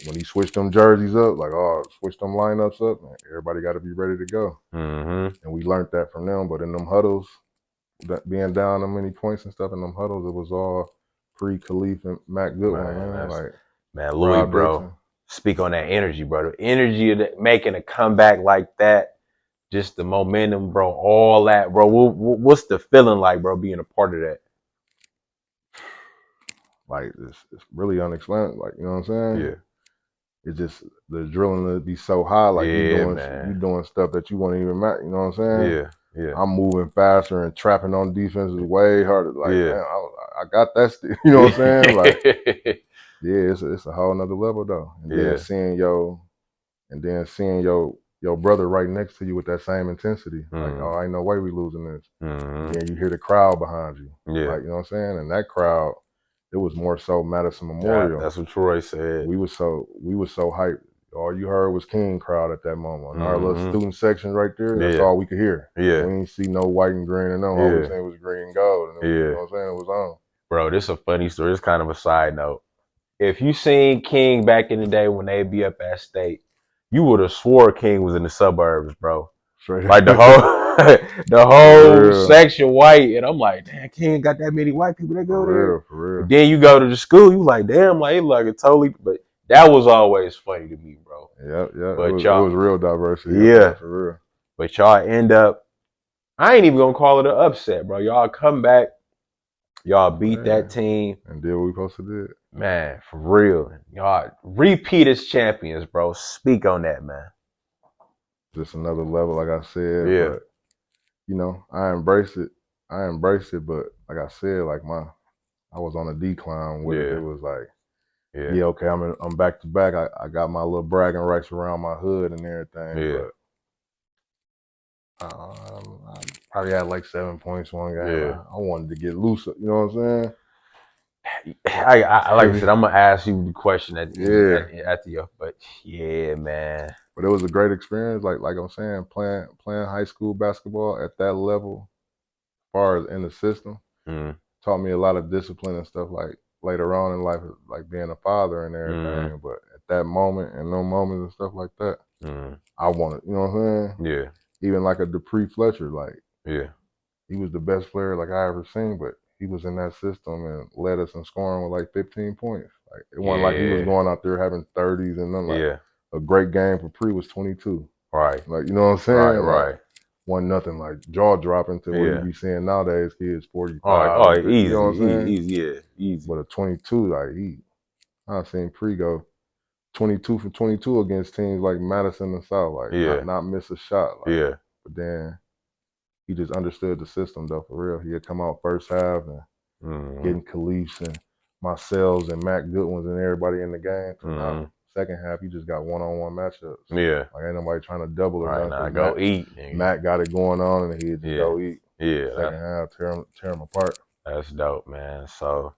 when he switched them jerseys up, like, switched them lineups up, man, everybody got to be ready to go. And we learned that from them. But in them huddles, being down that many points and stuff in them huddles, it was all Khalif and Matt Goodwin, man. Like, man, Louie, bro. Speak on that energy, bro. The energy of making a comeback like that. just the momentum, bro, all that, bro. What's the feeling like, bro, being a part of that? Like it's really unexplainable. Like, you know what I'm saying? Yeah. It's just the adrenaline to be so high. Like Yeah, you man. doing stuff that you won't even match. You know what I'm saying? Yeah, yeah, I'm moving faster and trapping on defense is way harder. Like, yeah. damn, I got that still. You know what I'm saying? Like, yeah, it's a whole nother level though. Yeah. And then seeing your brother right next to you with that same intensity. Like, Mm. oh, ain't no way we losing this. Mm. And then you hear the crowd behind you. Yeah. Like, you know what I'm saying? And that crowd, it was more so Madison Yeah, Memorial. that's what Troy said. We was so hyped. All you heard was King crowd at that moment. Our little Mm-hmm. student section right there, that's Yeah. all we could hear. Yeah. We didn't see no white and green or no. All we Yeah. seen was green and gold. And it was, you Yeah. know what I'm saying? It was on. Bro, this is a funny story. It's kind of a side note. If you seen King back in the day when they be up at state, you would have swore King was in the suburbs, bro. Straight Like the whole the whole for real. section white. And I'm like, damn, King got that many white people that For go there. real, for But real. then you go to the school, you like, damn, like it like a totally, but that was always funny to me, bro. Yep. But It y'all, was real diversity up yeah. there, for real. But y'all end up, I ain't even gonna call it an upset, bro. Y'all come back, y'all beat that Man. team. And did what we supposed to do. Man, for real. Y'all repeat as champions, bro. Speak on that, man. Just another level, like I said. Yeah. But, you know, I embraced it. But like I said, like I was on a decline with it. Yeah. It was like, Yeah. okay, I'm back to back. I got my little bragging rights around my hood and everything, Yeah. but I probably had like 7 points one game. Yeah. I wanted to get loose. You know what I'm I like I said, saying? I'm gonna ask you the question at Yeah. at the but yeah, man. But it was a great experience. Like I'm saying, playing high school basketball at that level, as far as in the system, Mm. taught me a lot of discipline and stuff. Like later on in life, like being a father and everything. But at that moment and no moments and stuff like that, I wanted. You know what I'm saying? Yeah. Even like a Dupree Fletcher, like Yeah. he was the best player like I ever seen, but he was in that system and led us in scoring with like 15 points. Like it wasn't like he was Yeah. going out there having 30s and nothing. Like Yeah. a great game for Pruitt was 22. Right. Like, you know what I'm saying? Like Right. one nothing, like jaw dropping to what you Yeah. be seeing nowadays. Kids 45 Oh, and 50. You know easy, what I'm saying? easy, yeah, easy. But a 22, like I seen Pre go 22 for 22 against teams like Madison and South, like Yeah. not miss a shot. Like, Yeah. but then he just understood the system though, for real. He'd come out first half and getting Khalif's and Marcel's and Matt Goodwins and everybody in the game. So now second half, you just got one-on-one matchups. Yeah. Like ain't nobody trying to double or Right nothing. now, go eat. Nigga. Matt got it going on and he'd just go eat. Yeah. Second half, tear him apart. That's dope, man. So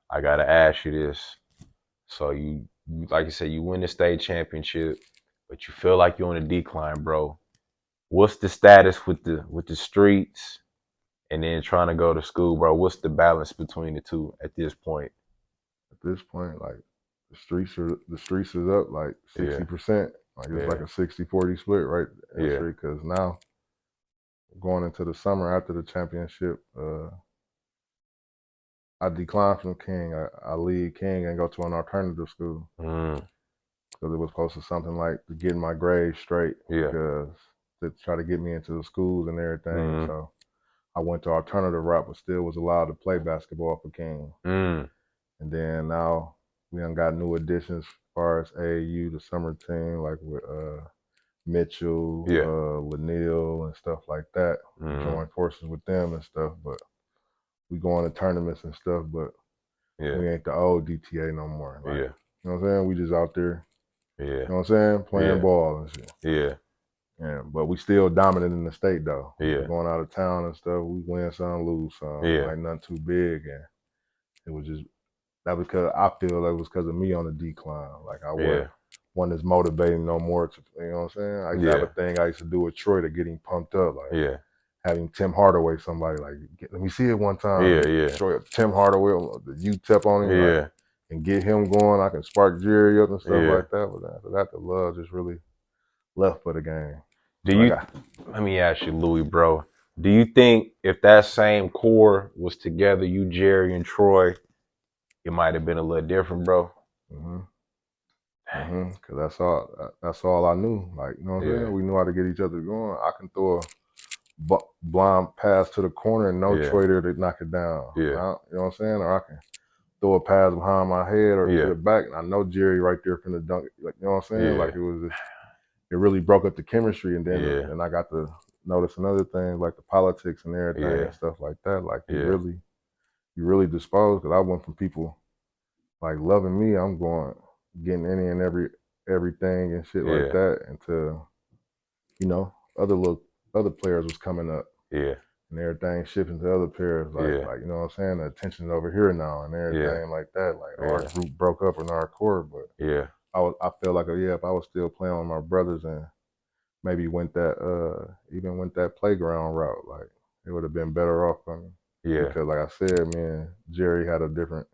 I gotta ask you this. So you like you said, you win the state championship, but you feel like you're on a decline, bro. What's the status with the streets and then trying to go to school, bro? What's the balance between the two at this point? At this point, like the streets is up like 60%. Like it's like a 60-40 split right in the street. Cause now going into the summer after the championship, I declined from King. I leave King and go to an alternative school because it was close to something like to getting my grades straight. Because to try to get me into the schools and everything. So I went to alternative route, but still was allowed to play basketball for King. And then now we done got new additions as far as AAU, the summer team, like with Mitchell, Laniel, and stuff like that. We joined forces with them and stuff, but we going to tournaments and stuff, but we ain't the old DTA no more. Like, you know what I'm saying? We just out there, you know what I'm saying? Playing ball and shit. Yeah, but we still dominant in the state though. We're going out of town and stuff. We win some, lose some. Like nothing too big, and it was just that because I feel that was because of me on the decline. Like I wasn't as motivating no more. You know what I'm saying? I used to have a thing I used to do with Troy to get him pumped up. Like having Tim Hardaway, somebody like, let me see it one time. Troy, Tim Hardaway, the UTEP on him, like, and get him going. I can spark Jerry up and stuff like that. But after that, the love just really left for the game. Let me ask you, Louie, bro. Do you think if that same core was together, you, Jerry, and Troy, it might have been a little different, bro? Cause that's all I knew. Like, you know what I'm saying? We knew how to get each other going. I can throw a blind pass to the corner and no Troy there to knock it down. You know what I'm saying? Or I can throw a pass behind my head or to the back, and I know Jerry right there from the dunk. Like, you know what I'm saying? Like, it really broke up the chemistry, and then I got to notice another thing, like the politics and everything and stuff like that. Like, you really disposed. Cause I went from people like loving me, I'm going getting any and everything and shit like that, until other players was coming up. And everything shifting to other players, like you know what I'm saying? The attention's over here now and everything like that. Like our group broke up in our court, but I feel like if I was still playing with my brothers and maybe went that playground route, like it would have been better off for me. Because like I said, me and Jerry had a different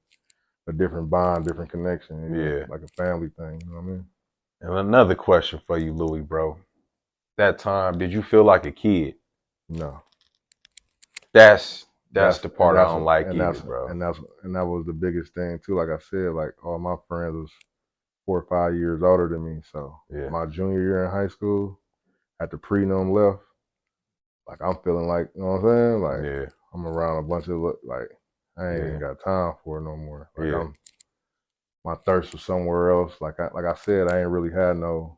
bond, different connection, like a family thing, you know what I mean? And another question for you, Louie, bro. That time, did you feel like a kid? No. That's the part I don't like either, bro. And that was the biggest thing too. Like I said, like all my friends was 4 or 5 years older than me. So my junior year in high school, after Pruitt left, like I'm feeling like, you know what I'm saying? Like I'm around a bunch of like I ain't even got time for it no more. Like my thirst was somewhere else. Like I said, I ain't really had no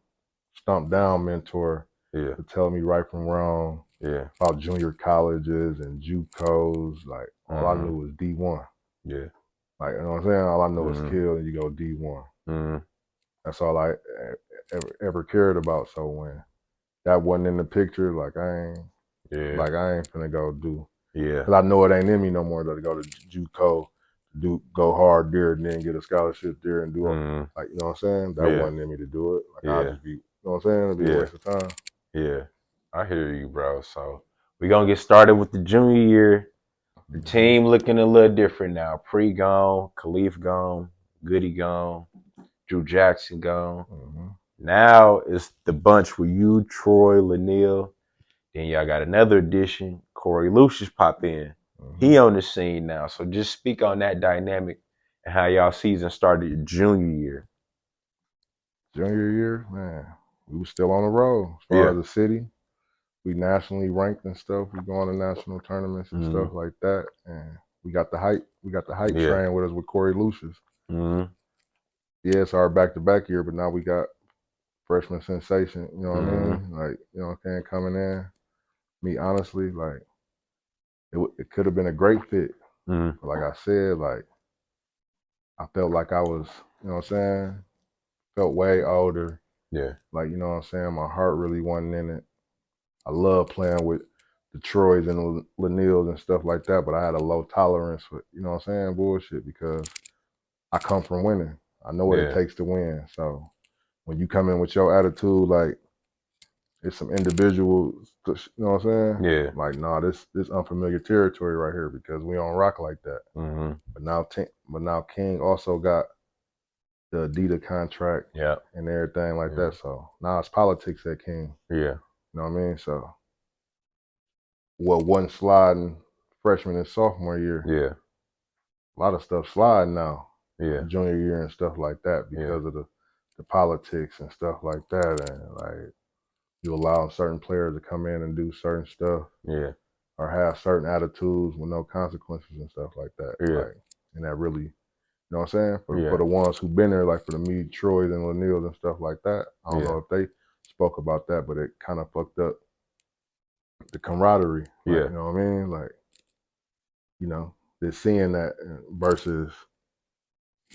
stomp down mentor to tell me right from wrong about junior colleges and JUCOs. Like all I knew was D1. Like, you know what I'm saying? All I know is kill and you go D1. That's all I ever cared about. So when that wasn't in the picture, like I ain't finna go do. Cause I know it ain't in me no more to go to JUCO, go hard there and then get a scholarship there and do it. Like, you know what I'm saying? That wasn't in me to do it. Like I'll just be, you know what I'm saying? It'd be a waste of time. Yeah. I hear you, bro. So we're gonna get started with the junior year. The team looking a little different now. Pre gone, Khalif gone, Goody gone, Drew Jackson gone. Now it's the bunch with you, Troy, Lanil. Then y'all got another addition. Corey Lucius pop in. He on the scene now. So just speak on that dynamic and how y'all season started your junior year. Junior year, man, we was still on the road as far as the city. We nationally ranked and stuff. We going to national tournaments and stuff like that. And we got the hype. We got the hype train with us with Corey Lucius. Yeah, it's our back-to-back year, but now we got freshman sensation. You know what I mean? Like, you know what I'm saying? Coming in. Me, honestly, like it could have been a great fit. But like I said, like I felt like I was, you know what I'm saying? Felt way older. Like, you know what I'm saying? My heart really wasn't in it. I love playing with the Troys and Lanils and stuff like that, but I had a low tolerance for, you know what I'm saying, bullshit, because I come from winning. I know what it takes to win. So when you come in with your attitude, like it's some individuals, you know what I'm saying? Like, nah, this unfamiliar territory right here because we don't rock like that. But now King also got the Adidas contract and everything like that. So now it's politics at King. You know what I mean? So what wasn't sliding freshman and sophomore year, a lot of stuff sliding now. Junior year and stuff like that because of the politics and stuff like that. And like you allow certain players to come in and do certain stuff. Or have certain attitudes with no consequences and stuff like that. Like, and that really, you know what I'm saying? For the ones who've been there, like for the me, Troys and Lanils and stuff like that, I don't know if they spoke about that, but it kind of fucked up the camaraderie. Like, you know what I mean? Like, you know, just seeing that versus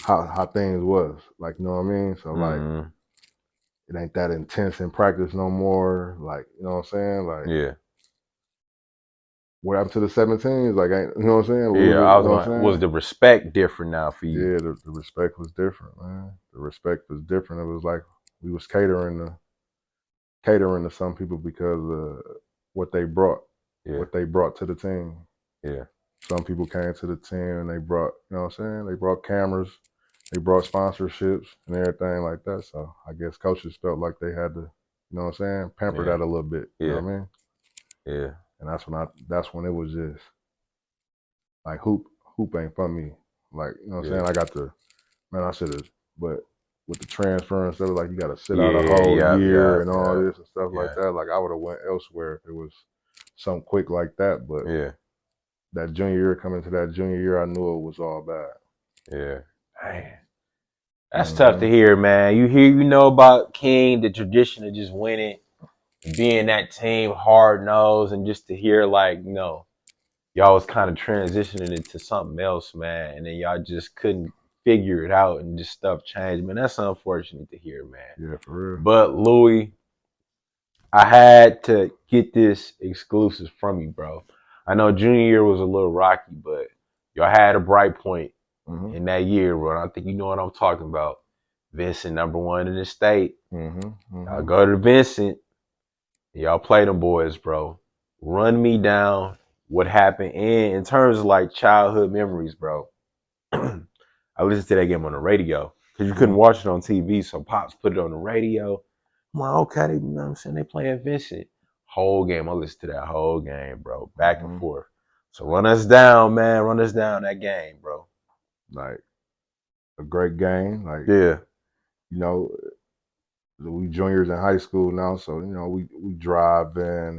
how things was. Like, you know what I mean? So like it ain't that intense in practice no more. Like, you know what I'm saying? Like what happened to the 17s? Like, ain't, you know what I'm saying? I was going. Was the respect different now for you? Yeah, the respect was different, man. The respect was different. It was like we was catering to some people because of what they brought, what they brought to the team. Some people came to the team and they brought, you know what I'm saying? They brought cameras, they brought sponsorships and everything like that. So I guess coaches felt like they had to, you know what I'm saying, pamper that a little bit. You know what I mean? And that's when it was just like hoop ain't for me. Like, you know what I'm saying? I got the, man, I should have, but with the transfer and stuff, like you got to sit out a whole year and all this and stuff like that. Like I would have went elsewhere if it was something quick like that. But that junior year, coming to that junior year, I knew it was all bad. Yeah. Man. That's tough to hear, man. You know about King, the tradition of just winning, being that team, hard nosed, and just to hear like, y'all was kind of transitioning into something else, man, and then y'all just couldn't figure it out and just stuff changed, man. That's unfortunate to hear, man. Yeah, for real. But Louie, I had to get this exclusive from you, bro. I know junior year was a little rocky, but y'all had a bright point in that year, bro. I think you know what I'm talking about. Vincent, #1 in the state. Y'all go to Vincent. Y'all play them boys, bro. Run me down what happened in terms of like childhood memories, bro. I listened to that game on the radio because you couldn't watch it on TV, so Pops put it on the radio. I'm like, okay, you know what I'm saying? They playing Vincent. Whole game. I listened to that whole game, bro. Back and forth. So run us down, man. Run us down that game, bro. Like a great game. Like we juniors in high school now, so we drive in.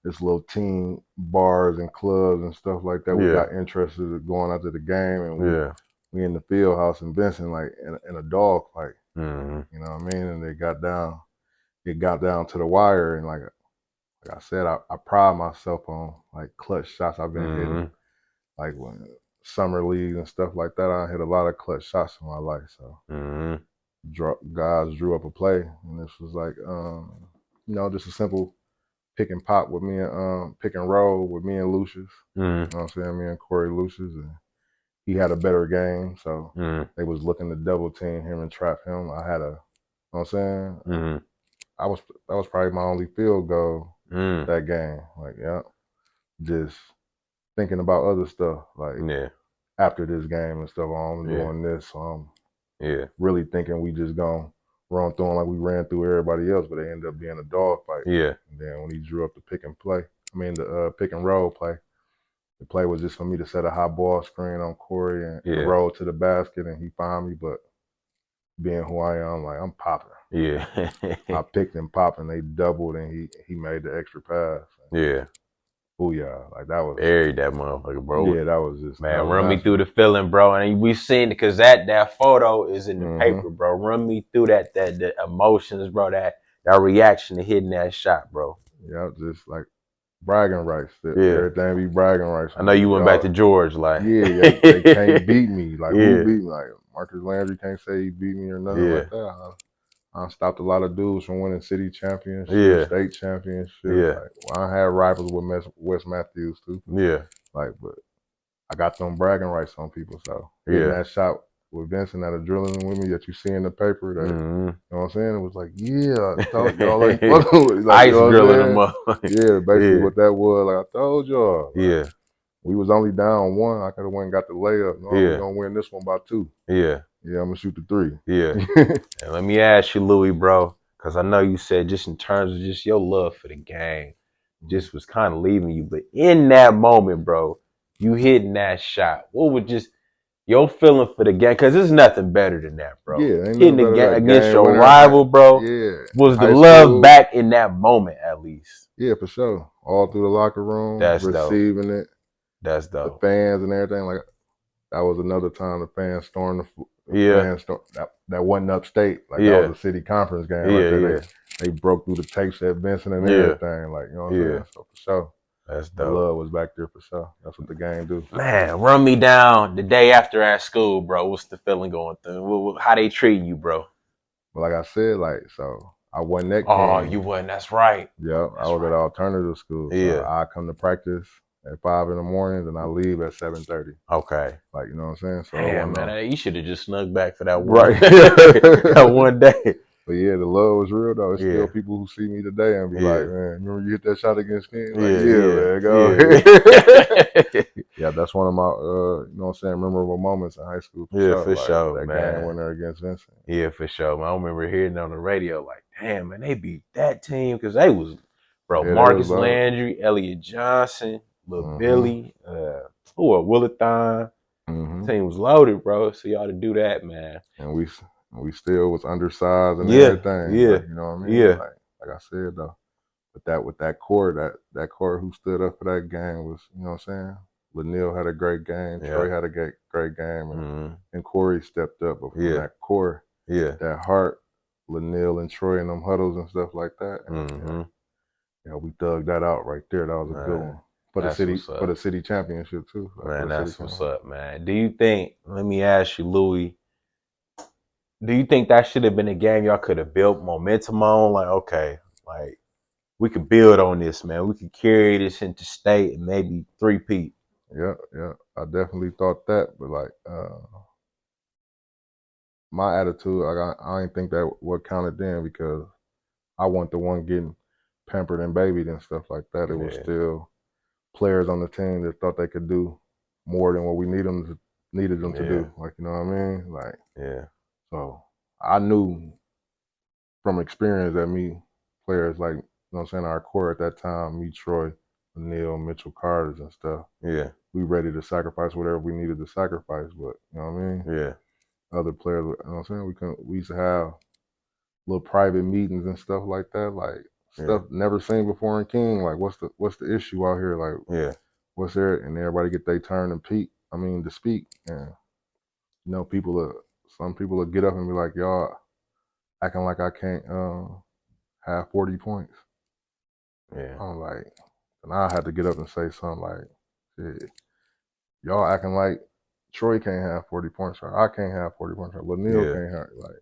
This little team bars and clubs and stuff like that. We got interested in going out to the game, and we in the field house in Benson, like in a dog fight. You know what I mean? And it got down to the wire, and like I said, I pride myself on like clutch shots I've been hitting. Like when summer leagues and stuff like that, I hit a lot of clutch shots in my life. So guys drew up a play, and this was like just a simple pick and pop with me and pick and roll with me and Lucius. You know what I'm saying? Me and Corey Lucius, and he had a better game, so they was looking to double team him and trap him. I had you know what I'm saying? That was probably my only field goal that game. Like, just thinking about other stuff, like after this game and stuff. I'm doing this, so I'm really thinking we just gonna run through them like we ran through everybody else, but they ended up being a dog fight. And then when he drew up the pick and roll play, the play was just for me to set a high ball screen on Corey and roll to the basket, and he found me. But being who I am, like I'm popping. I picked and popped, and they doubled, and he made the extra pass. Booyah. Like that was buried that motherfucker, bro. Yeah, that was just man. Run me through the feeling, bro. And we seen it because that photo is in the paper, bro. Run me through the emotions, bro. That reaction to hitting that shot, bro. Yeah, just like bragging rights. Everything be bragging rights. I know you went back to George, like they can't beat me. Like who beat me? Like Marcus Landry can't say he beat me or nothing like that. I stopped a lot of dudes from winning city championships, state championships. Like, I had rivals with Wes Matthews too. Like, but I got them bragging rights on people. So hitting that shot with Vincent at a drilling with me that you see in the paper, that you know what I'm saying? It was like, I told y'all, like, ice drilling them up. Basically what that was. Like I told y'all. Like, we was only down 1. I could have went and got the layup. No, we're gonna win this one by 2. I'm gonna shoot the 3. And let me ask you, Louie, bro, because I know you said just in terms of just your love for the game, just was kind of leaving you. But in that moment, bro, you hitting that shot, what was just your feeling for the game? Because there's nothing better than that, bro. Hitting the game against your rival, bro. Was the love back in that moment, at least? Yeah, for sure. All through the locker room, receiving it. That's dope. The fans and everything. Like, that was another time the fans stormed that wasn't upstate. Like, that was a city conference game. They broke through the tapes at Vincent and everything. Like, you know what I'm saying? So, for sure. That's dope. The love was back there for sure. That's what the game do. Man, run me down the day after at school, bro. What's the feeling going through? How they treating you, bro? Well, like I said, so I wasn't that kid. Oh, you wasn't. That's right. Yeah, I was at alternative school. So I come to practice at 5 in the morning, and I leave at 7:30. Okay. Like, you know what I'm saying? So damn, man, you should have just snuck back for that one. that one day. But yeah, the love was real though. It's still people who see me today and be like, man, remember you hit that shot against me? Like, man, go ahead. That's one of my you know what I'm saying, memorable moments in high school. For sure. That man. game winner against Vincent. Yeah, for sure. Man, I remember hearing on the radio, like, damn, man, they beat that team because they was, bro, Marcus Landry, Elliot Johnson, Lil Billy, Willathon. Team was loaded, bro. So y'all to do that, man. And We still was undersized and Yeah, everything, yeah, but you know what I mean. yeah, Like I said though, with that core, that core who stood up for that game was, you know what I'm saying. Laniil had a great game. yeah. Troy had a great game, Mm-hmm. and Corey stepped up. But from Yeah, that core, yeah. that heart, Laniil and Troy and them huddles and stuff like that. And Mm-hmm. yeah, we dug that out right there. That was a good Man, one for that's what's the up. city championship too. Like for Man, the city that's what's championship. up, man. Do you think, let me ask you, Louie, do you think that should have been a game y'all could have built momentum on? Like, okay, like we could build on this, man. We could carry this into state and maybe three-peat. Yeah, yeah. I definitely thought that, but like my attitude, like I ain't think that what counted then because I wasn't the one getting pampered and babied and stuff like that. It was Yeah, still players on the team that thought they could do more than what we needed them to yeah, do. Like you know what I mean? Like yeah, so, I knew from experience that me players like you know what I'm saying our core at that time, me Troy, Neil, Mitchell Carter's and stuff. yeah, We ready to sacrifice whatever we needed to sacrifice, but you know what I mean? yeah, Other players, you know what I'm saying? We used to have little private meetings and stuff like that, like yeah, stuff never seen before in King. Like, what's the issue out here? Like, yeah, what's there? And everybody get their turn to speak. And you know, some people will get up and be like, y'all acting like I can't have 40 points. yeah, I'm like, and I had to get up and say something like, shit, y'all acting like Troy can't have 40 points, or I can't have 40 points, or Laniil yeah, can't have like.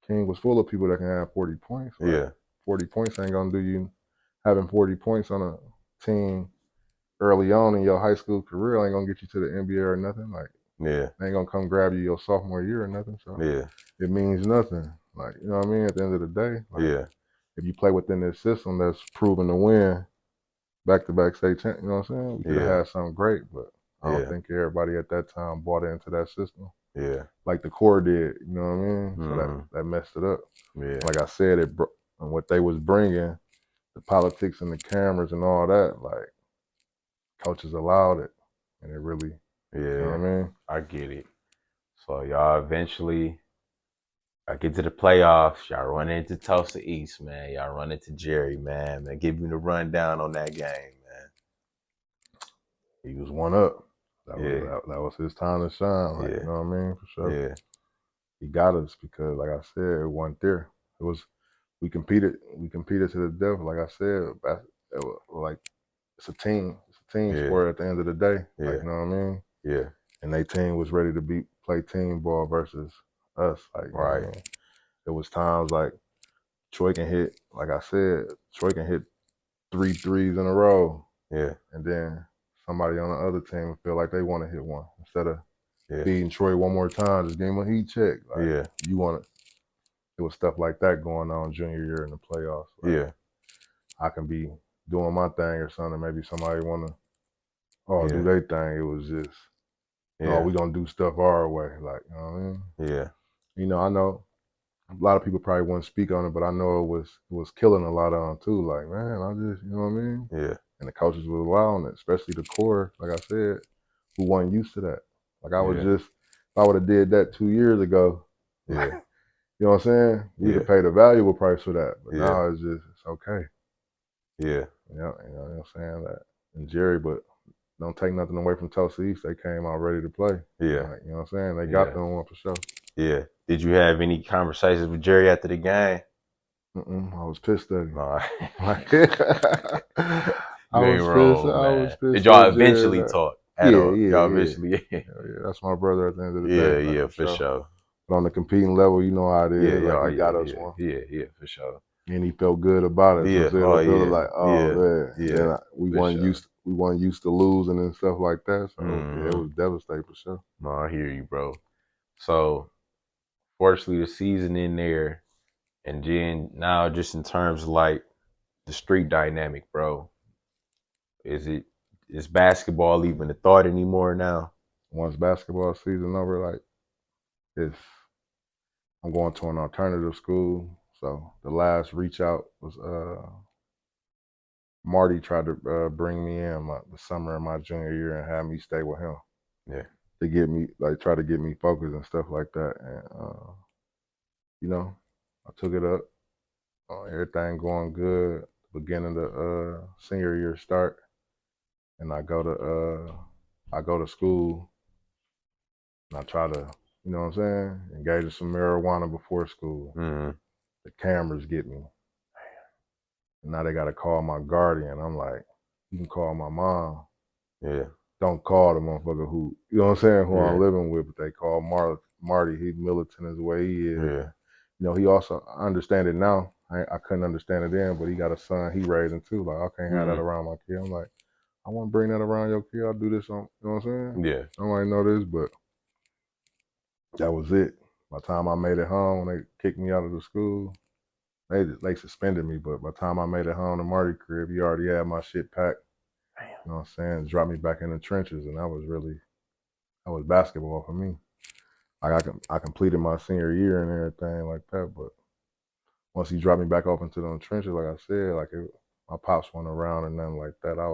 King was full of people that can have 40 points. Like yeah, 40 points ain't gonna do you having 40 points on a team early on in your high school career ain't gonna get you to the NBA or nothing. Like yeah, they ain't gonna come grab you your sophomore year or nothing. So yeah, it means nothing. Like, you know what I mean? At the end of the day, like yeah, if you play within this system that's proven to win back to back state champ, you know what I'm saying? We could have yeah, had something great, but I don't yeah, think everybody at that time bought into that system yeah. like the core did. You know what I mean? So Mm-hmm. that messed it up. Yeah, Like I said, and what they was bringing, the politics and the cameras and all that, like coaches allowed it, and it really, you know what yeah. I mean? I get it. So y'all eventually I get to the playoffs. Y'all run into Tulsa East, man. Y'all run into Jerry, man. Man, give me the rundown on that game, man. He was one up. Yeah, That was his time to shine. Like you yeah, know what I mean? For sure, yeah, he got us because, like I said, it wasn't there. It was we competed to the death. Like I said, it was like it's a team yeah, sport at the end of the day. Like yeah, you know what I mean? yeah. And they team was ready to play team ball versus us. Like you know what I Right. mean? It was times like Troy can hit, like I said, Troy can hit three threes in a row, Yeah, and then somebody on the other team feel like they want to hit one instead of yeah, feeding Troy one more time, just give him a heat check. Like yeah, you want to, it was stuff like that going on junior year in the playoffs. Like yeah, I can be doing my thing or something, maybe somebody want to do yeah, their thing. It was just no, yeah, we gonna do stuff our way. Like you know what I mean? yeah, You know, I know a lot of people probably wouldn't speak on it, but I know it was killing a lot of them too. Like man, I just you know what I mean? yeah, And the coaches was allowing it, especially the core, like I said, who wasn't used to that. Like I was yeah, just, if I would have did that 2 years ago, like, yeah, you know what I'm saying? We'd have yeah, paid a valuable price for that. But yeah, now it's okay. yeah, You know what I'm saying? That and Jerry, but don't take nothing away from Tulsa East. They came out ready to play. yeah, Like, you know what I'm saying? They got yeah, them one for sure. yeah. Did you have any conversations with Jerry after the game? I was pissed at him. No, Like, you ain't wrong, I was man. Did pissed y'all at Jerry. eventually talk at Yeah, all? yeah, Y'all yeah. eventually, Hell yeah, that's my brother at the end of the yeah, day, like yeah, for for sure. sure. But on the competing level, you know how it Yeah, is. yeah, Like oh, he yeah, got us yeah, one, yeah, yeah, for sure. and he felt good about it. So Yeah, instead oh of feeling yeah, like, oh yeah, man, and yeah, then for sure. we weren't used to losing and stuff like that. So yeah, it Mm-hmm. was devastating for sure. No, I hear you, bro. So, fortunately, the season in there, and then now, just in terms of like the street dynamic, bro, is it is basketball even a thought anymore now? Once basketball season over, like it's I'm going to an alternative school. So the last reach out was Marty tried to bring me in the summer of my junior year and have me stay with him Yeah, to get me like try to get me focused and stuff like that. And you know, I took it up. Everything going good. Beginning of the senior year start, and I go to school and I try to, you know what I'm saying, engage in some marijuana before school. Mm-hmm. The cameras get me. And now they got to call my guardian. I'm like, you can call my mom. Yeah. Don't call the motherfucker who, you know what I'm saying, who Yeah. I'm living with, but they call Marty. He's militant as the way he is. Yeah. You know, he also, I understand it now. I couldn't understand it then, but he got a son he raising too. Like, I can't have that around my kid. I'm like, I want to bring that around your kid. I'll do this on, you know what I'm saying? Yeah. I don't really know this, but that was it. By the time I made it home, when they kicked me out of the school, they suspended me. But by the time I made it home to Marty crib, he already had my shit packed. Damn. You know what I'm saying? Dropped me back in the trenches, and that was basketball for me. Like I completed my senior year and everything like that, but once he dropped me back off into the trenches, like I said, my pops wasn't around or nothing like that. I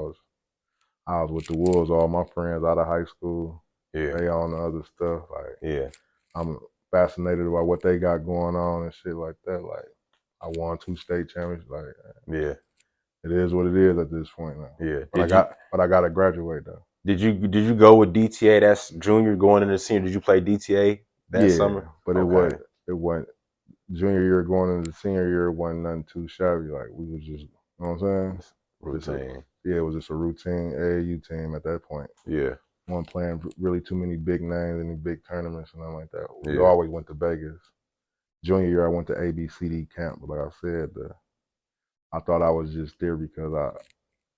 was with the wolves, all my friends out of high school. Yeah. They on the other stuff. Like Yeah. I'm fascinated about what they got going on and shit like that. Like I won 2 state championships. Like Yeah. it is what it is at this point now. Yeah. But I got to graduate though. Did you go with DTA? That's junior going into senior. Did you play DTA that Yeah, summer? but Okay. it wasn't junior year going into senior year wasn't nothing too shabby. Like we was just, you know what I'm saying? Routine. Yeah, it was just a routine AAU team at that point. Yeah. Wasn't playing really too many big names, any big tournaments and nothing like that. We Yeah. always went to Vegas. Junior year, I went to ABCD camp, but like I said, I thought I was just there because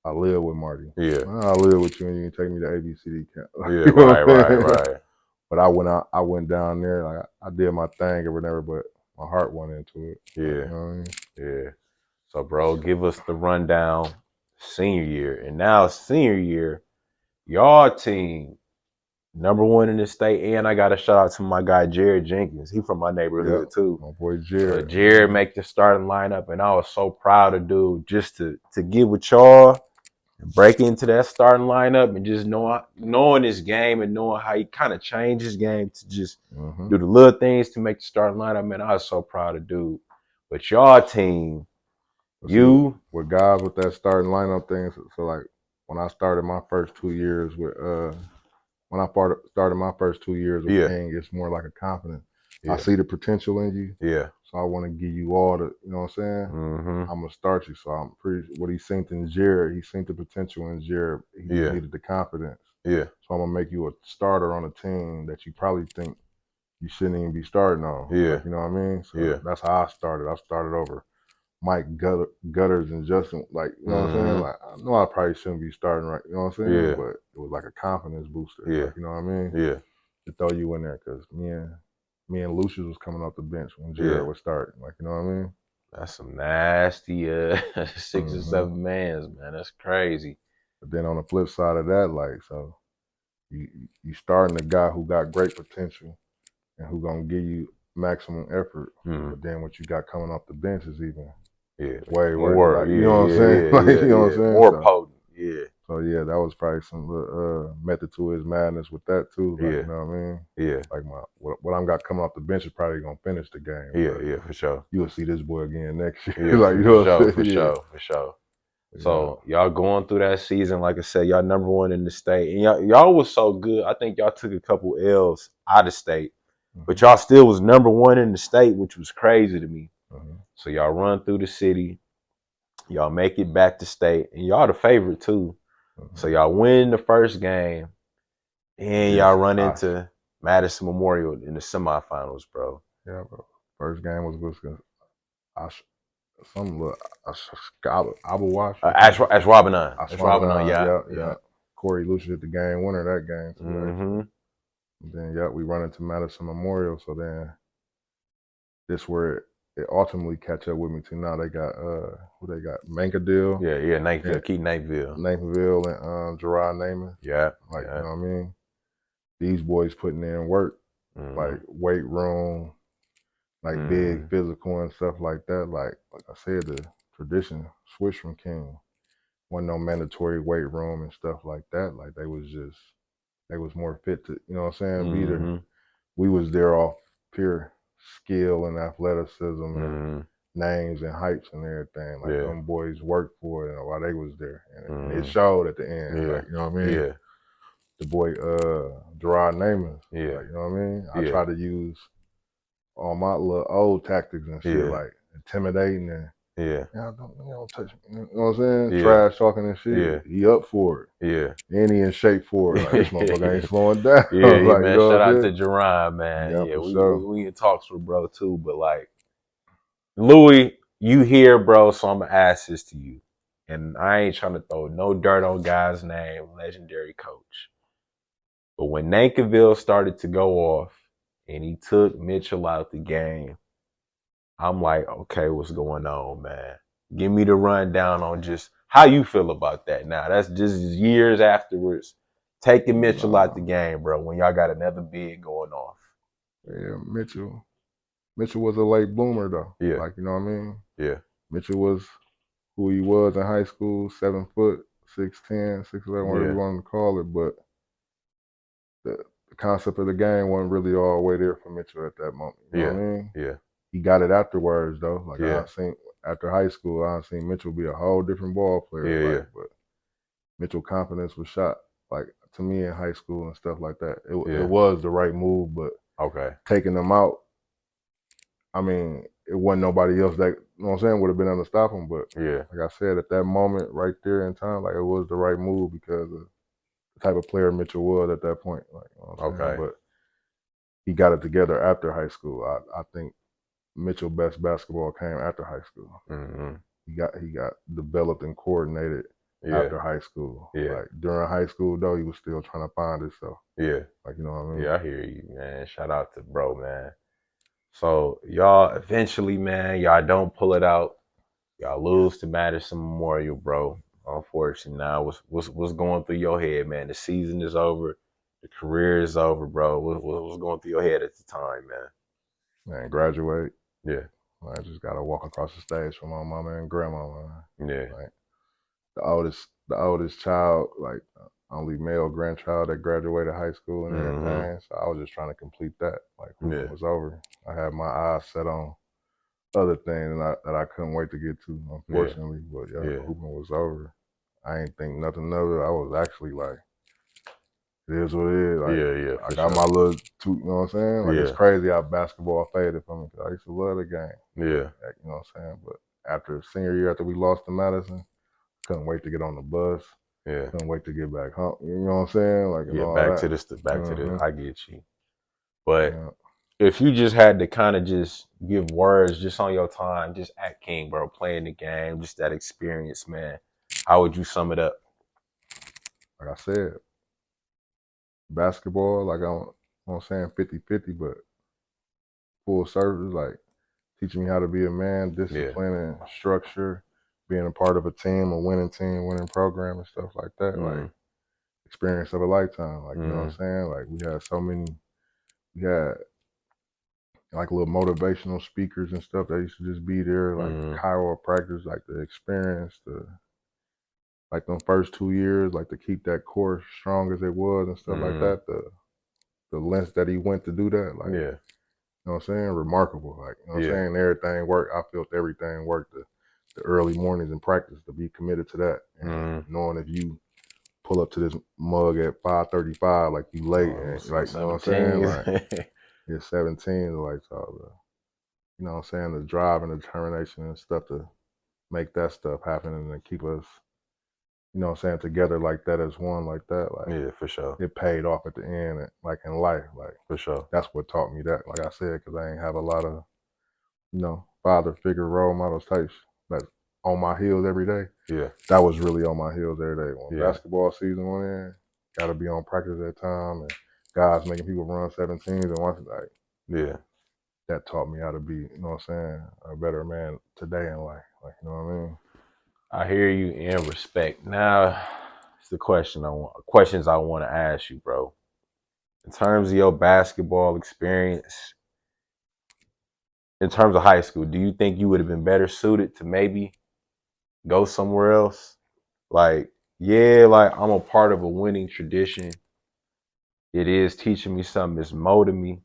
I live with Marty. Yeah. I live with you, and you can take me to ABCD camp. Yeah. You know Right. what I'm Right. saying? Right. But I went down there, like I did my thing or whatever, but my heart went into it. Yeah. Like, you know what I mean? Yeah. So, bro, give us the rundown. Senior year, and now senior year, y'all team #1 in the state, and I got a shout out to my guy Jared Jenkins. He from my neighborhood Yep, too. my boy Jared. Jared make the starting lineup, and I was so proud of dude just to get with y'all and break into that starting lineup and just knowing his game and knowing how he kind of changed his game to just do the little things to make the starting lineup. Man, I was so proud of dude. But y'all team, with guys with that starting lineup thing. So like when I started my first 2 years with when I started my first 2 years with King, it's more like a confidence. I see the potential in you. Yeah. So I want to give you all the, you know what I'm saying? Mm-hmm. I'm gonna start you. So I'm pretty what he seen in Jared, he seen the potential in Jared. He just needed the confidence. Yeah. So I'm gonna make you a starter on a team that you probably think you shouldn't even be starting on. Yeah. Like, you know what I mean? So that's how I started. I started over Mike Gutters and Justin, like, you know what I'm saying? Like, I know I probably shouldn't be starting right, you know what I'm saying? Yeah. But it was like a confidence booster, Yeah. like, you know what I mean? Yeah. To throw you in there, because me and Lucius was coming off the bench when Jared was starting, like, you know what I mean? That's some nasty 6 or 7 mans, man. That's crazy. But then on the flip side of that, like, so you starting a guy who got great potential and who gonna give you maximum effort, but then what you got coming off the bench is even way worse. Like, you know what I'm saying? Like, you know what I'm saying? More potent. Yeah. So yeah, that was probably some method to his madness with that too. Like, you know what I mean? Yeah. Like what I'm got coming off the bench is probably gonna finish the game. Yeah, for sure. You'll see this boy again next year. Yeah, like, you know what I'm saying? For sure. So y'all going through that season, like I said, y'all #1 in the state, and y'all was so good. I think y'all took a couple L's out of state, but y'all still was #1 in the state, which was crazy to me. So y'all run through the city, y'all make it back to state, and y'all the favorite too. So y'all win the first game, and y'all run into Madison Memorial in the semifinals, bro. Yeah, bro. First game was against Abawash. Ashwabanon, yeah. Corey Lucius hit the game winner that game too. And then we run into Madison Memorial. So then this where it ultimately catch up with me too. Now they got who they got? Mankadale. Yeah, Knightsville, Keith Knightsville. And Gerard Naaman. Yeah. Like, you know what I mean? These boys putting in work, like weight room, like big physical and stuff like that. Like I said, the tradition switched from King. Wasn't no mandatory weight room and stuff like that. Like they was more fit to, you know what I'm saying, be there. We was there off pure skill and athleticism and names and heights and everything. Like them boys worked for it while they was there, and it showed at the end. Like, you know what I mean? Yeah. The boy Gerard Namath. Yeah. Like, you know what I mean? I try to use all my little old tactics and shit, like intimidating and don't touch me. You know what I'm saying? Yeah. Trash talking and shit. Yeah. He up for it. Yeah. And he in shape for it. Like, this motherfucker ain't slowing down. Yeah, like, man. you know Shout what I'm out to saying? Jerron, man. Yeah, Yeah, for we sure. we in talks with bro too, but like Louie, you here, bro, so I'm gonna ask this to you. And I ain't trying to throw no dirt on guy's name, legendary coach. But when Nankiville started to go off and he took Mitchell out the game, I'm like, okay, what's going on, man? Give me the rundown on just how you feel about that now. That's just years afterwards. Taking Mitchell out the game, bro, when y'all got another big going off. Yeah, Mitchell was a late bloomer though. Yeah. Like, you know what I mean? Yeah. Mitchell was who he was in high school, 7 foot, 6'10", 6'11", whatever you want to call it, but the concept of the game wasn't really all the way there for Mitchell at that moment. You know what I mean? Yeah. He got it afterwards though. Like, I seen after high school, I seen Mitchell be a whole different ball player. But Mitchell confidence was shot. Like, to me in high school and stuff like that. It was the right move, but taking them out, I mean, it wasn't nobody else that, you know what I'm saying, would have been able to stop him. But like I said, at that moment right there in time, like, it was the right move because of the type of player Mitchell was at that point. Like, you know what I'm saying? But he got it together after high school. I think Mitchell best basketball came after high school. He got developed and coordinated after high school. Like, during high school though, he was still trying to find himself. Like, you know what I mean? Yeah, I hear you, man. Shout out to bro, man. So y'all eventually, man, y'all don't pull it out. Y'all lose to Madison Memorial, bro. Unfortunately, now what's going through your head, man? The season is over, the career is over, bro. What's going through your head at the time, man? Man, graduate. Yeah. I just gotta walk across the stage for my mama and grandma, man. Yeah. Like, the oldest child, like, only male grandchild that graduated high school and everything. So I was just trying to complete that. Like, hooping was over. I had my eyes set on other things that I couldn't wait to get to, unfortunately. But hooping was over. I ain't think nothing of it. I was actually like, it is what it is. Like, I got my little you know what I'm saying? Like, it's crazy how basketball faded from me, because I used to love the game. Yeah. Like, you know what I'm saying? But after senior year, after we lost to Madison, couldn't wait to get on the bus. Yeah. Couldn't wait to get back home. You know what I'm saying? Like, and all back that. to this. I get you. But if you just had to kind of just give words just on your time, just at King, bro, playing the game, just that experience, man, how would you sum it up? Like I said, basketball, like, I'm saying 50-50, but full service, like, teaching me how to be a man, discipline and structure, being a part of a team, a winning team, winning program and stuff like that. Like, experience of a lifetime. Like, you know what I'm saying? Like, we had like little motivational speakers and stuff that used to just be there, like the chiropractors, like the experience, like them first 2 years, like to keep that core strong as it was and stuff like that. The lengths that he went to do that, like, you know what I'm saying? Remarkable. Like, you know what I'm saying? Everything worked. I felt everything worked. The early mornings in practice, to be committed to that. And knowing if you pull up to this mug at 5:35, like, you late, and, like, you know what I'm saying? Like, it's 17, like, so you know what I'm saying, the drive and the determination and stuff to make that stuff happen and to keep us, you know what I'm saying, together like that as one, like that. Like, for sure. It paid off at the end, like, in life. Like, for sure. That's what taught me that. Like I said, because I ain't have a lot of, you know, father figure role models types that's on my heels every day. That was really on my heels every day. When basketball season went in, got to be on practice at time, and guys making people run 17s and once, like, that taught me how to be, you know what I'm saying, a better man today in life. Like, you know what I mean? I hear you in respect. Now, it's the questions I want to ask you, bro. In terms of your basketball experience, in terms of high school, do you think you would have been better suited to maybe go somewhere else? Like, like, I'm a part of a winning tradition. It is teaching me something, it's molding me.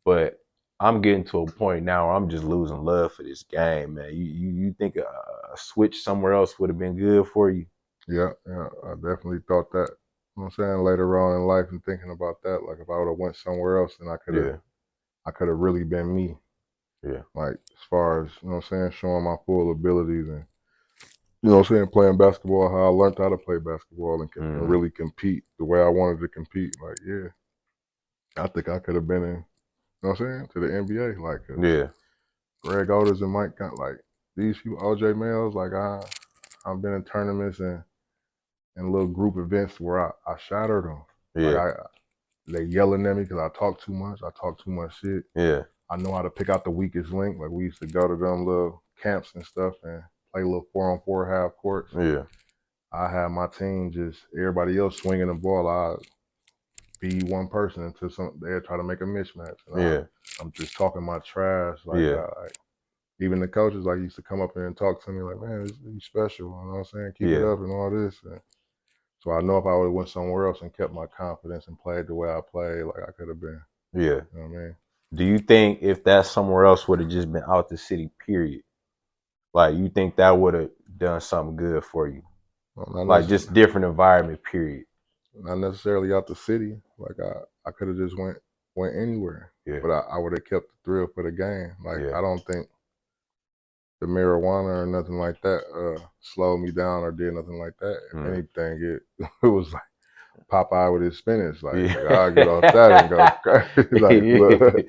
But I'm getting to a point now where I'm just losing love for this game, man. You think a switch somewhere else would have been good for you? Yeah, I definitely thought that. You know what I'm saying? Later on in life and thinking about that, like if I would have went somewhere else, then Yeah, I could have really been me. yeah, Like as far as, you know what I'm saying, showing my full abilities and, you know what I'm saying, playing basketball how I learned how to play basketball and mm, really compete the way I wanted to compete. Like, yeah, I think I could have been in, you know what I'm saying, to the NBA. Like, 'cause yeah, Greg Otis and Mike got like these people, OJ Mails, like I've been in tournaments and little group events where I shattered them. Like yeah, they yelling at me because I talk too much. I talk too much shit. yeah, I know how to pick out the weakest link. Like we used to go to them little camps and stuff and play little 4-on-4 half courts. yeah, I had my team just everybody else swinging the ball. I be one person until they try to make a mismatch, and yeah, I'm just talking my trash. yeah, Like even the coaches like used to come up here and talk to me like, man, you special. You know what I'm saying? Keep it yeah, up and all this. And so I know if I would have went somewhere else and kept my confidence and played the way I played, like I could have been. yeah. You know what I mean? Do you think if that somewhere else would have just been out the city, period, like you think that would have done something good for you? Well, Like just different environment, period. not necessarily out the city. Like I could have just went anywhere, Yeah, but I would have kept the thrill for the game. Like yeah, I don't think the marijuana or nothing like that slowed me down or did nothing like that. If mm, anything, it was like Popeye with his spinach. Like I'll get off that and go yeah. crazy. Like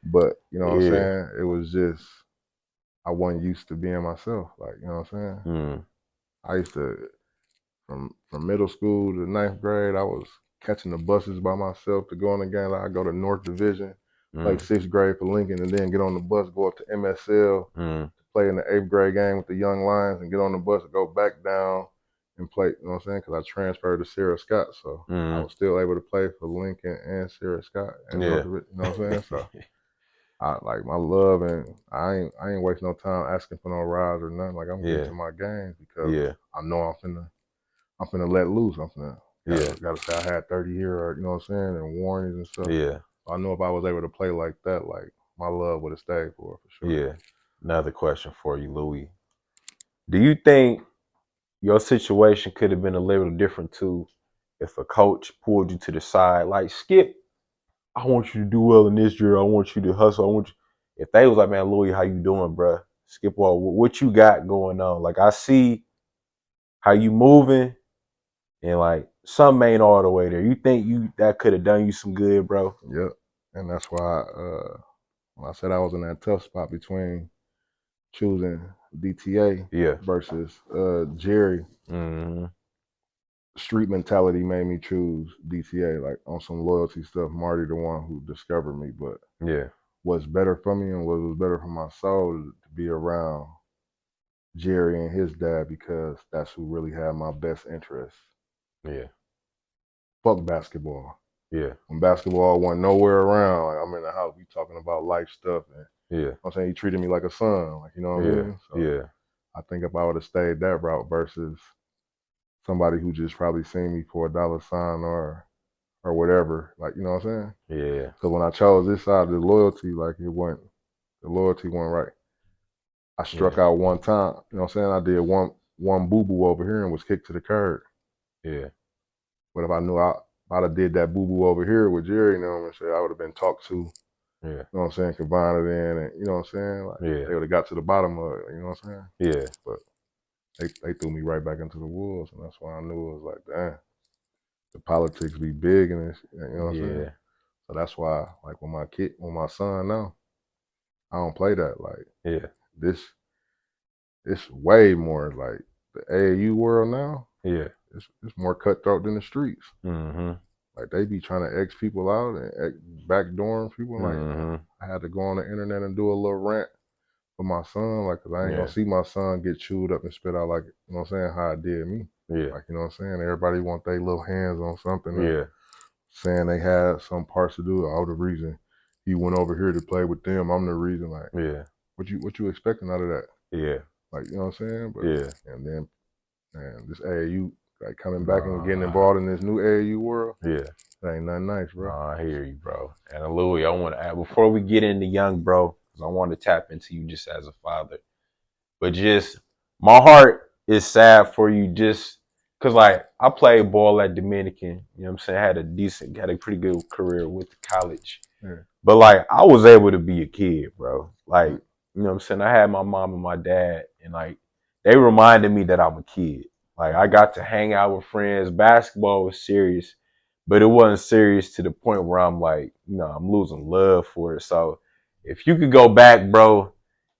but you know what I'm Yeah. saying? It was just I wasn't used to being myself. Like you know what I'm saying? Mm, I used to from middle school to ninth grade, I was catching the buses by myself to go on the game. Like I go to North Division, play mm, sixth grade for Lincoln, and then get on the bus, go up to MSL, mm, play in the eighth grade game with the Young Lions, and get on the bus and go back down and play. You know what I'm saying? Because I transferred to Sarah Scott, so I mm. was still able to play for Lincoln and Sarah Scott and North Yeah. Division. You know what I'm saying? So I like my love, and I ain't waste no time asking for no rides or nothing. Like I'm getting Yeah. to my games because Yeah. I know I'm finna let loose. I'm finna Yeah. gotta say I had 30 here, or you know what I'm saying, and warnings and stuff. Yeah. I know if I was able to play like that, like my love would have stayed for sure. Yeah. Another question for you, Louie. Do you think your situation could have been a little different too if a coach pulled you to the side, like Skip, I want you to do well in this year. I want you to hustle. I want you. If they was like, man, Louie, how you doing, bro? Skip, what you got going on? Like, I see how you moving, and like some ain't all the way there. You think you that could have done you some good, bro? Yep. And that's why when I said I was in that tough spot between choosing DTA Yeah. versus Jerry, Mm-hmm. street mentality made me choose DTA. Like on some loyalty stuff, Marty the one who discovered me. But Yeah. what's better for me and what was better for my soul is to be around Jerry and his dad because that's who really had my best interests. Yeah. Fuck basketball. Yeah. When basketball wasn't nowhere around, like I'm in the house, we talking about life stuff, and Yeah. I'm saying he treated me like a son, like you know what I Yeah. mean. So Yeah. I think if I would have stayed that route versus somebody who just probably seen me for a dollar sign or whatever, like you know what I'm saying. Yeah. Because when I chose this side, the loyalty, like the loyalty wasn't right. I struck Yeah. out one time, you know what I'm saying. I did one boo boo over here and was kicked to the curb. Yeah. But if I knew I'd have did that boo boo over here with Jerry, you know what I'm saying, I would have been talked to, you Yeah. know what I'm saying, combined in, and you know what I'm saying, like Yeah. they would have got to the bottom of it, you know what I'm saying. Yeah. But they threw me right back into the wolves, and that's why I knew it was like, damn, the politics be big in this, you know what I'm saying. Yeah. So that's why, like, when my son now, I don't play that. Like Yeah. this, it's way more like the AAU world now. Yeah. It's more cutthroat than the streets. Mm-hmm. Like they be trying to X people out and backdooring people. Like Mm-hmm. I had to go on the internet and do a little rant for my son, like, cause I ain't gonna Yeah. see my son get chewed up and spit out like, you know what I'm saying, how it did me. Yeah. Like, you know what I'm saying? Everybody want their little hands on something and Yeah. saying they had some parts to do. Oh, the reason he went over here to play with them, I'm the reason. Like, Yeah. what you expecting out of that? Yeah. Like, you know what I'm saying? But Yeah. and then man, this AAU like coming back and getting involved in this new AAU world. Yeah. That ain't nothing nice, bro. I hear you, bro. And Louie, I want to add before we get into young bro, because I want to tap into you just as a father. But just my heart is sad for you, just because like I played ball at Dominican. You know what I'm saying? Had a pretty good career with college. Yeah. But like I was able to be a kid, bro. Like you know what I'm saying? I had my mom and my dad, and like they reminded me that I'm a kid. Like I got to hang out with friends. Basketball was serious, but it wasn't serious to the point where I'm like, I'm losing love for it. So if you could go back, bro,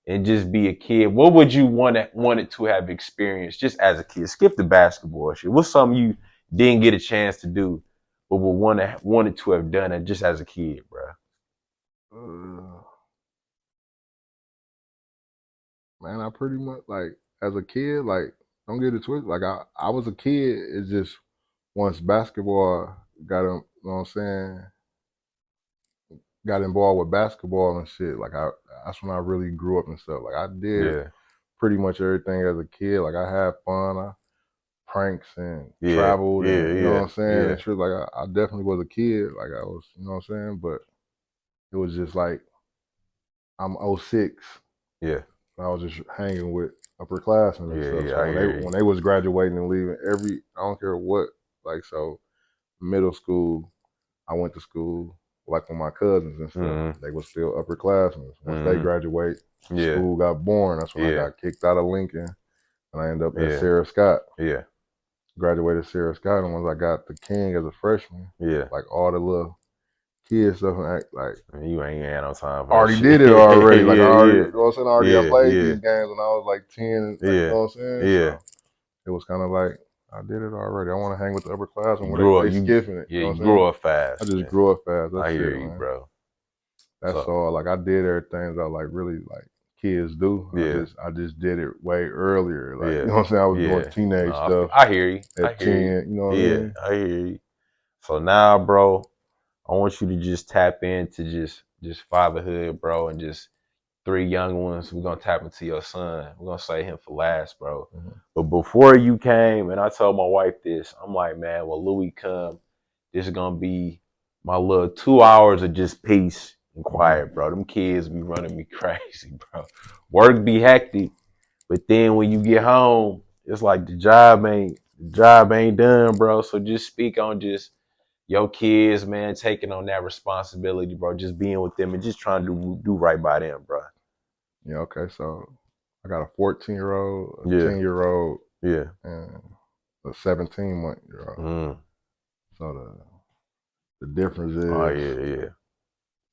and just be a kid, what would you wanted to have experienced just as a kid? Skip the basketball shit. What's something you didn't get a chance to do, but would wanted to have done it just as a kid, bro? Man, I pretty much like as a kid, like don't get it twisted. Like I was a kid. It's just once basketball got him, you know what I'm saying, got involved with basketball and shit. Like that's when I really grew up and stuff. Like I did pretty much everything as a kid. Like I had fun, pranks and traveled, and you know what I'm saying. And shit. Like I definitely was a kid. Like I was, you know what I'm saying. But it was just like I'm 06. Yeah. I was just hanging with upperclassmen and stuff. So when they was graduating and leaving, I don't care what. Like so, middle school, I went to school like with my cousins and stuff. They was still upperclassmen. Once they graduate, school got boring. That's when I got kicked out of Lincoln, and I ended up at Sarah Scott. Yeah. Graduated Sarah Scott, and once I got the King as a freshman, like all the little kids stuff and act like you ain't had no time for already that did shit. it already. Like I already, yeah. you know what I'm saying? I played these games when I was like 10. Like, you know what I'm saying? So it was kind of like I did it already. I want to hang with the upper class and where they skiffing it. Yeah, you know you grew up fast. I just grew up fast. That's I hear it, you, man. bro. That's all. Like I did everything that like really like kids do. I just did it way earlier. Like you know what I'm saying? I was doing teenage stuff. I hear you. At 10, you know what I mean? I hear you. So now, bro, I want you to just tap into just fatherhood, bro, and just 3 young ones. We're gonna tap into your son. We're gonna say him for last, bro. But before you came, and I told my wife this, I'm like, man, when Louie come, this is gonna be my little 2 hours of just peace and quiet, bro. Them kids be running me crazy, bro. Work be hectic, but then when you get home, it's like the job ain't done, bro. So just speak on just your kids, man, taking on that responsibility, bro. Just being with them and just trying to do right by them, bro. Yeah, okay. So I got a 14-year-old, a 10-year-old, and a 17-month-year-old. So the difference is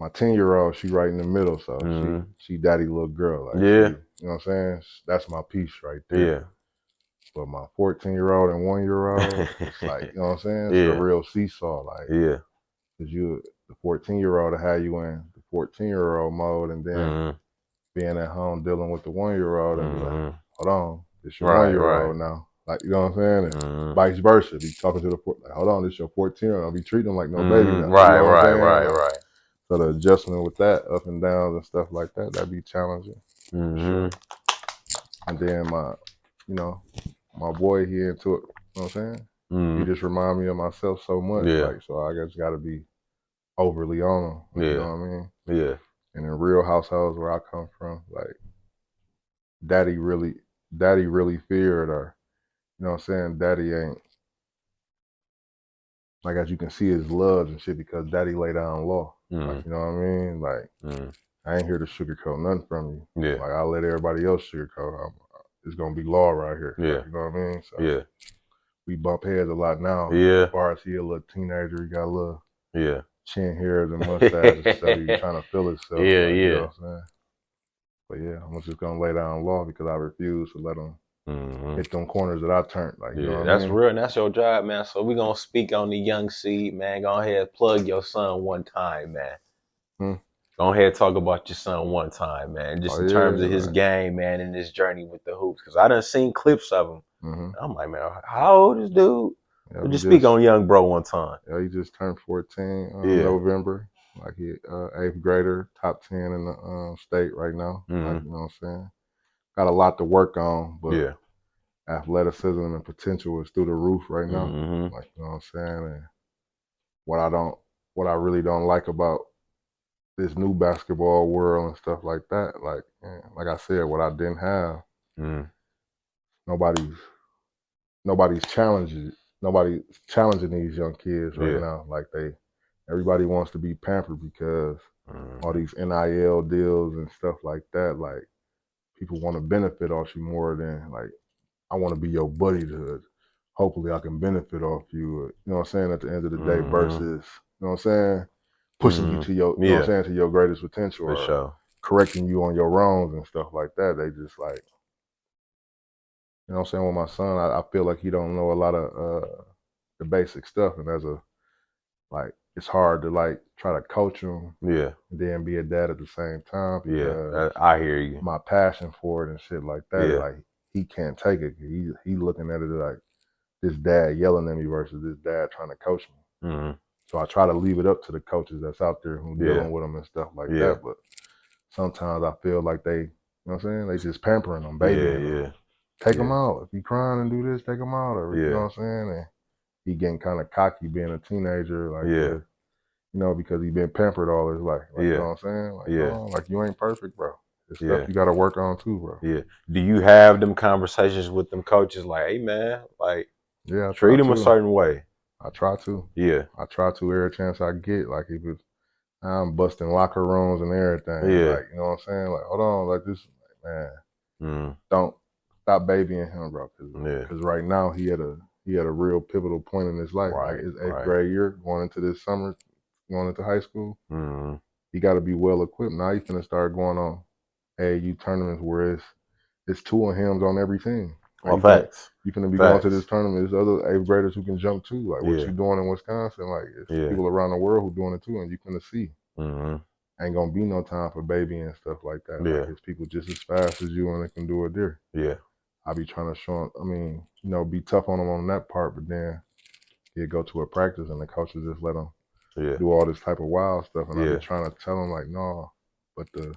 my 10-year-old, she right in the middle, so she daddy little girl. Like you know what I'm saying? That's my piece right there. But my 14-year-old and 1-year-old, it's like, you know what I'm saying? It's the real seesaw. Like, because the 14-year-old will have you in the 14-year-old mode, and then being at home dealing with the 1-year-old and be like, hold on, this your 1-year-old now. Like, you know what I'm saying? And vice versa. Be talking to like, hold on, this your 14-year-old. I'll be treating them like no baby now. Right, you know what I'm saying? Right. So the adjustment with that, up and downs and stuff like that, that'd be challenging. For sure. And then my boy, he into it. You know what I'm saying? He just remind me of myself so much. Like, so I just got to be overly on him. Like, you know what I mean? Yeah. And in real households where I come from, like, daddy really feared her. You know what I'm saying? Daddy ain't, like, as you can see his loves and shit, because daddy lay down law. Like, you know what I mean? Like, I ain't here to sugarcoat nothing from you. Like, I'll let everybody else sugarcoat. It's going to be law right here. Like, you know what I mean? So we bump heads a lot now. As far as he a little teenager, he got a little chin hairs and mustache and stuff. He's trying to feel himself. You know what I'm saying? But yeah, I'm just gonna lay down law because I refuse to let him hit them corners that I turned. Like, you know what that's I mean? real, and that's your job, man. So we're gonna speak on the young seed, man. Go ahead, plug your son one time, man. Go ahead, talk about your son one time, man. Just in terms of his game, man, and his journey with the hoops. Because I done seen clips of him. I'm like, man, how old is dude? So just speak on young bro one time. Yeah, he just turned 14 in November. Like, he 8th grader, top 10 in the state right now. Like, you know what I'm saying? Got a lot to work on, but athleticism and potential is through the roof right now. Like, you know what I'm saying? And what I really don't like about this new basketball world and stuff like that, like I said, what I didn't have, nobody's challenging these young kids right now. Like everybody wants to be pampered because all these NIL deals and stuff like that. Like people want to benefit off you more than like I want to be your buddy to hopefully I can benefit off you. You know what I'm saying? At the end of the day, versus you know what I'm saying, pushing you to your you know what I'm saying to your greatest potential or correcting you on your wrongs and stuff like that. They just like you know what I'm saying. With my son, I feel like he don't know a lot of the basic stuff, and as a like it's hard to like try to coach him, and then be a dad at the same time because I hear you. My passion for it and shit like that, like he can't take it. He looking at it like this dad yelling at me versus this dad trying to coach me. So I try to leave it up to the coaches that's out there who dealing with them and stuff like that. But sometimes I feel like they, you know what I'm saying, they just pampering them, babying them. Take them out. If you crying and do this, take them out. Or, you know what I'm saying? And he getting kind of cocky being a teenager, like, you know, because he been pampered all his life. Like, you know what I'm saying? Like, no, like you ain't perfect, bro. There's stuff you got to work on too, bro. Do you have them conversations with them coaches like, hey, man, like, treat them a certain way? I try to. I try to every chance I get. Like, if it's, I'm busting locker rooms and everything. Like, you know what I'm saying? Like, hold on, like this, man, don't stop babying him, bro. Because right now he had a real pivotal point in his life. Like his 8th grade year, going into this summer, going into high school. He got to be well equipped. Now he's gonna start going on AAU tournaments where it's 2 of him on every team. Like, you finna be going to this tournament. There's other 8th graders who can jump too. Like what you doing in Wisconsin, like it's people around the world who doing it too, and you finna see. Ain't gonna be no time for baby and stuff like that. Like it's people just as fast as you and they can do it there. I be trying to show them, I mean, you know, be tough on them on that part, but then he'd go to a practice and the coaches just let him do all this type of wild stuff. And I be trying to tell him like, no, but the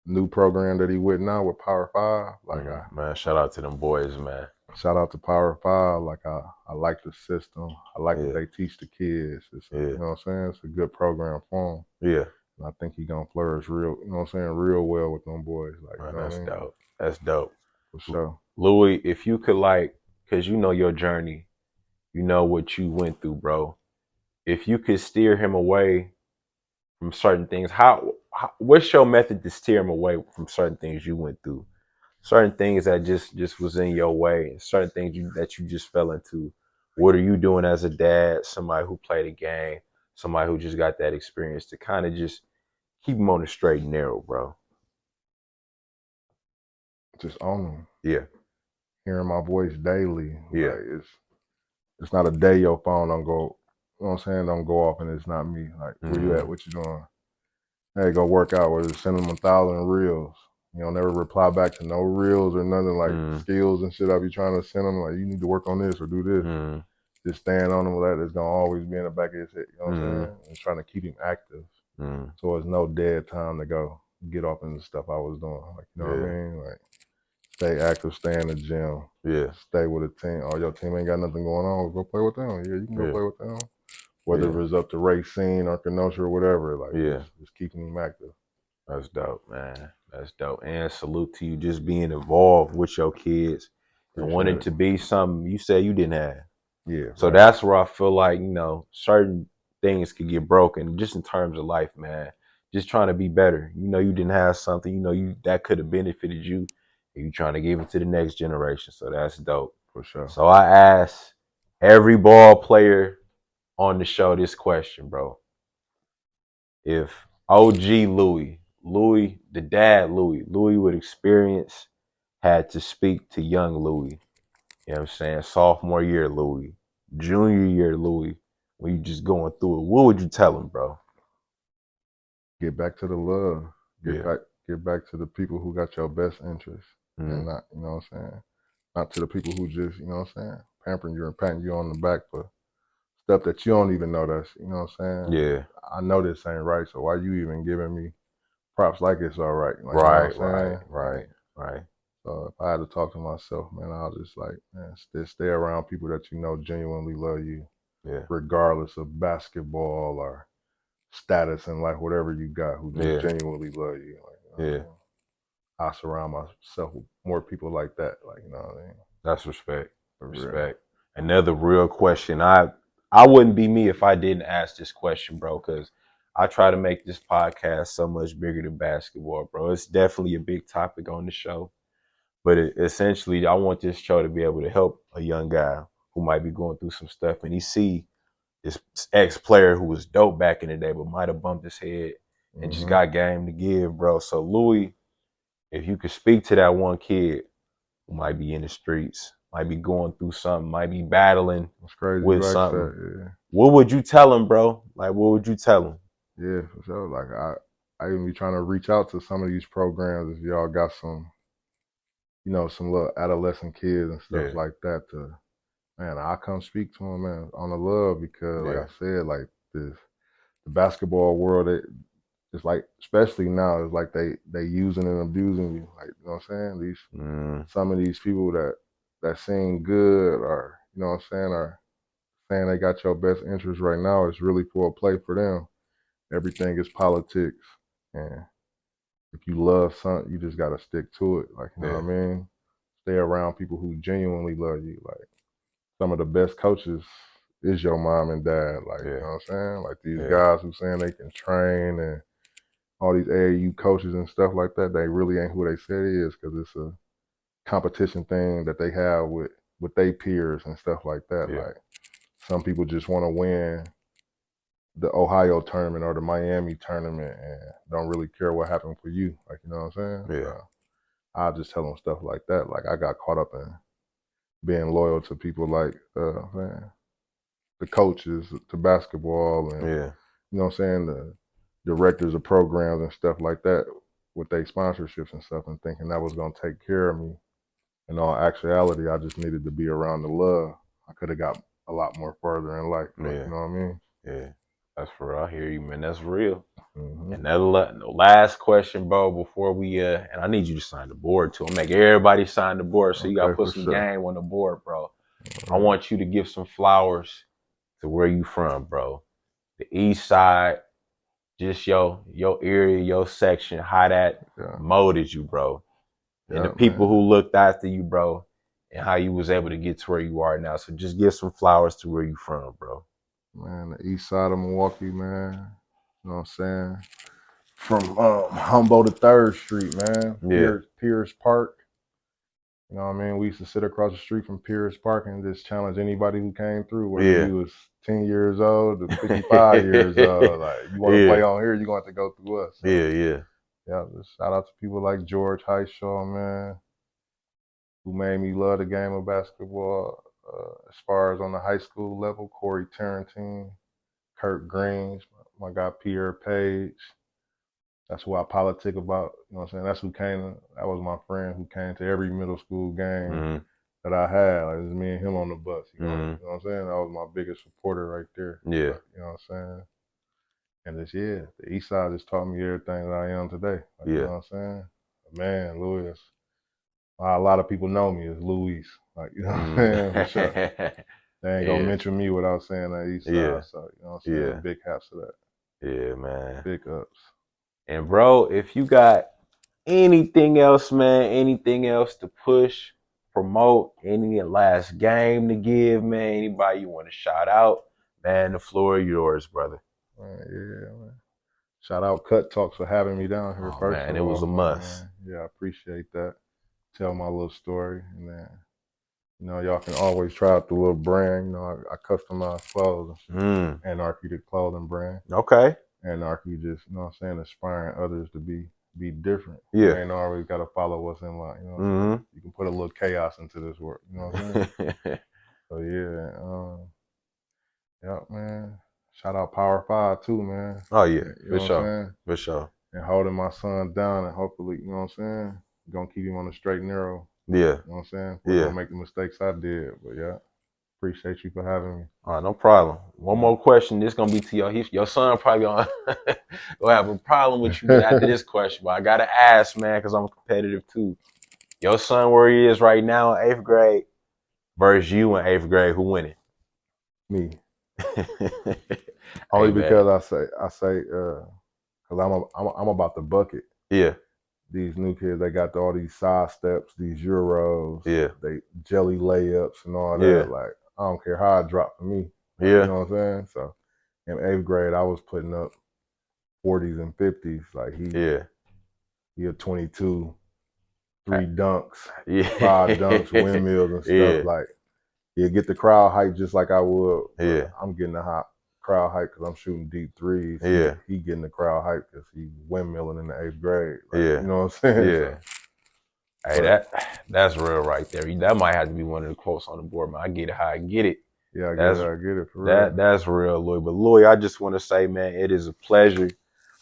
new program that he with now with Power 5, like man, shout out to them boys, man. Shout out to Power 5. Like I like the system. I like what they teach the kids. It's you know what I'm saying? It's a good program for him. And I think he gonna flourish real, you know what I'm saying, real well with them boys. Like, man, you know that's what I mean? dope. That's dope. For sure. Louie, if you could like, cause you know your journey, you know what you went through, bro. If you could steer him away from certain things, what's your method to steer him away from certain things you went through? Certain things that just was in your way, certain things that you just fell into. What are you doing as a dad, somebody who played a game, somebody who just got that experience to kind of just keep him on the straight and narrow, bro? Just own them. Yeah. Hearing my voice daily. Yeah. Like it's not a day your phone don't go, you know what I'm saying, don't go off and it's not me. Like, where you at? What you doing? Hey, go work out. Or just send them 1,000 reels. You know, never reply back to no reels or nothing like skills and shit I be trying to send them. Like, you need to work on this or do this. Just stand on them with that. It's going to always be in the back of his head. You know what I'm saying? And trying to keep him active. So it's no dead time to go get off into stuff I was doing. Like, you know what I mean? Like, stay active, stay in the gym. Stay with a team. Oh, your team ain't got nothing going on. Go play with them. Yeah, you can go play with them. Whether it's up to Racine or Kenosha or whatever. Like, just keeping him active. That's dope, man. That's dope. And salute to you just being involved with your kids and wanting to be something you said you didn't have. Yeah. So that's where I feel like, you know, certain things could get broken just in terms of life, man. Just trying to be better. You know, you didn't have something, you know, that could have benefited you. And you trying to give it to the next generation. So that's dope. For sure. So I asked every ball player on the show this question, bro. If OG Louie, the dad Louie with experience had to speak to young Louie, you know what I'm saying? Sophomore year Louie, junior year Louie, when you just going through it, what would you tell him, bro? Get back to the love. Get back to the people who got your best interest. And not, you know what I'm saying? Not to the people who just, you know what I'm saying, pampering you and patting you on the back for stuff that you don't even know that's, you know what I'm saying? Yeah. I know this ain't right, so why you even giving me props like it's all right? Like, you know what I'm saying? Right. if I had to talk to myself, man, I'll just like, man, stay around people that you know genuinely love you, regardless of basketball or status in life, whatever you got, who just genuinely love you. Like, you know I surround myself with more people like that. Like, you know what I mean? That's respect. Respect. Real. Another real question. I wouldn't be me if I didn't ask this question, bro, because I try to make this podcast so much bigger than basketball, bro. It's definitely a big topic on the show. But essentially, I want this show to be able to help a young guy who might be going through some stuff, and he see this ex-player who was dope back in the day, but might have bumped his head and just got game to give, bro. So, Louie, if you could speak to that one kid who might be in the streets, might be going through something, might be battling with something, what would you tell him, bro? Like, what would you tell him? Yeah, for sure. Like, I even be trying to reach out to some of these programs if y'all got some, you know, some little adolescent kids and stuff like that to, man, I come speak to them, man, on the love because, like I said, like the basketball world, it's like, especially now, it's like they using and abusing you. Like, you know what I'm saying? Some of these people that seem good or, you know what I'm saying, are saying they got your best interest right now, it's really for a play for them. Everything is politics. And if you love something, you just got to stick to it. Like, you know what I mean? Stay around people who genuinely love you. Like, some of the best coaches is your mom and dad. Like, you know what I'm saying? Like, these guys who saying they can train and all these AAU coaches and stuff like that, they really ain't who they say it is because it's a competition thing that they have with their peers and stuff like that. Like, some people just want to win the Ohio tournament or the Miami tournament and don't really care what happened for you. Like, you know what I'm saying? So I'll just tell them stuff like that. Like, I got caught up in being loyal to people like, man, the coaches to basketball and, you know what I'm saying, the directors of programs and stuff like that with their sponsorships and stuff and thinking that was going to take care of me. In all actuality, I just needed to be around the love. I could have got a lot more further in life. Like, you know what I mean? Yeah. That's for real. I hear you, man. That's real. And that last question, bro, before we and I need you to sign the board too. I'll make everybody sign the board. So you gotta put some game on the board, bro. I want you to give some flowers to where you from, bro. The east side, just your area, your section, how that molded you, bro. And the people who looked after you, bro, and how you was able to get to where you are now. So just give some flowers to where you from, bro. Man, the east side of Milwaukee, man. You know what I'm saying? From Humboldt to 3rd Street, man. Pierce Park. You know what I mean? We used to sit across the street from Pierce Park and just challenge anybody who came through, whether you was 10 years old to 55 years old. Like, you want to play on here, you're going to have to go through us. So, yeah, just shout out to people like George Highshaw, man, who made me love the game of basketball. As far as on the high school level, Corey Tarantine, Kurt Greens, my guy Pierre Page. That's who I politic about. You know what I'm saying? That's that was my friend who came to every middle school game that I had. Like, it was me and him on the bus. You know what I'm saying? That was my biggest supporter right there. Yeah. Like, you know what I'm saying? And it's, the east side just taught me everything that I am today. Like, you know what I'm saying? Man, Louis, a lot of people know me as Louis. Like, you know what I'm saying? For sure. They ain't gonna mention me without saying that east side. So, you know what I'm saying? Big hats to that. Yeah, man. Big ups. And bro, if you got anything else, man, anything else to push, promote, any last game to give, man, anybody you want to shout out, man, the floor is yours, brother. Man. Shout out Cut Talks for having me down here first. Man, it was a must. Man. Yeah, I appreciate that. Tell my little story, and then, you know, y'all can always try out the little brand. You know, I customize clothes. Anarchy, the clothing brand. Okay. Anarchy, just, you know what I'm saying, inspiring others to be different. Yeah. You ain't always got to follow what's in line. You know what I'm saying? You can put a little chaos into this work. You know what I'm saying? So yeah, man. Shout out Power 5 too, man. Oh yeah, you know what I'm saying? For sure. And holding my son down, and hopefully, you know what I'm saying, gonna keep him on the straight and narrow. Yeah. You know what I'm saying? We're gonna make the mistakes I did, but yeah. Appreciate you for having me. All right, no problem. One more question. This gonna be to your son. Probably gonna have a problem with you after this question, but I gotta ask, man, because I'm competitive too. Your son where he is right now in 8th grade versus you in 8th grade. Who winning? Me. Hey Only man. because because I'm about the bucket. Yeah. These new kids, they got all these side steps, these euros, Yeah. they jelly layups and all Yeah. that. Like, I don't care how it dropped for me. Like, Yeah. you know what I'm saying? So in 8th grade, I was putting up 40s and 50s. Like he had 22, 3 dunks, Yeah. 5 dunks, windmills and stuff. Yeah. Like he'd get the crowd hype just like I would, but Yeah. I'm getting the hot crowd hype because I'm shooting deep threes. Yeah. He getting the crowd hype because he's windmilling in the 8th grade. Like, Yeah. you know what I'm saying? Yeah. Hey, But that's real right there. That might have to be one of the quotes on the board, man. I get it how I get it. yeah, That's I get it for real. that's real, Louie. But Louie, I just want to say, man, it is a pleasure.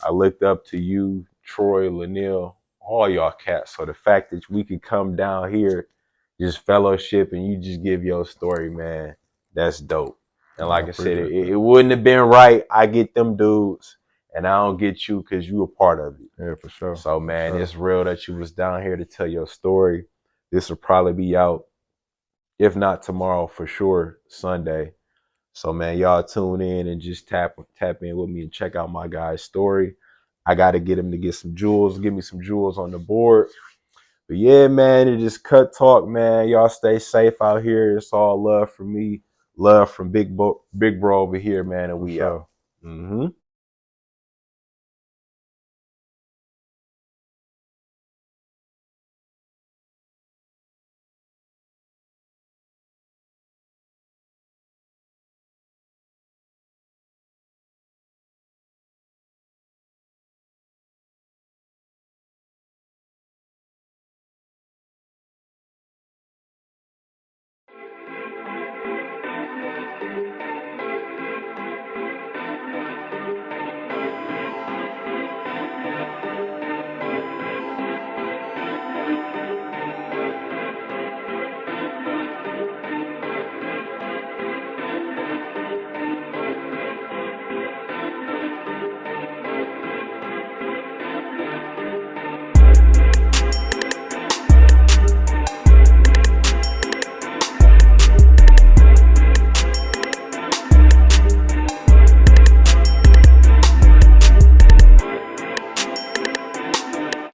I looked up to you, Troy, Lanil, all y'all cats. So the fact that we could come down here, just fellowship, and you just give your story, man, that's dope. And I like I said, appreciate that. it wouldn't have been right. I get them dudes, and I don't get you because you a part of it. Yeah, for sure. So For man, sure. it's real that you was down here to tell your story. This will probably be out, if not tomorrow, for sure, Sunday. So man, y'all tune in and just tap in with me and check out my guy's story. I gotta get him to get some jewels, give me some jewels on the board. But yeah, man, it is Cut Talk, man. Y'all stay safe out here. It's all love from me, love from Big Bro over here, man, and For we out. sure. Mm-hmm.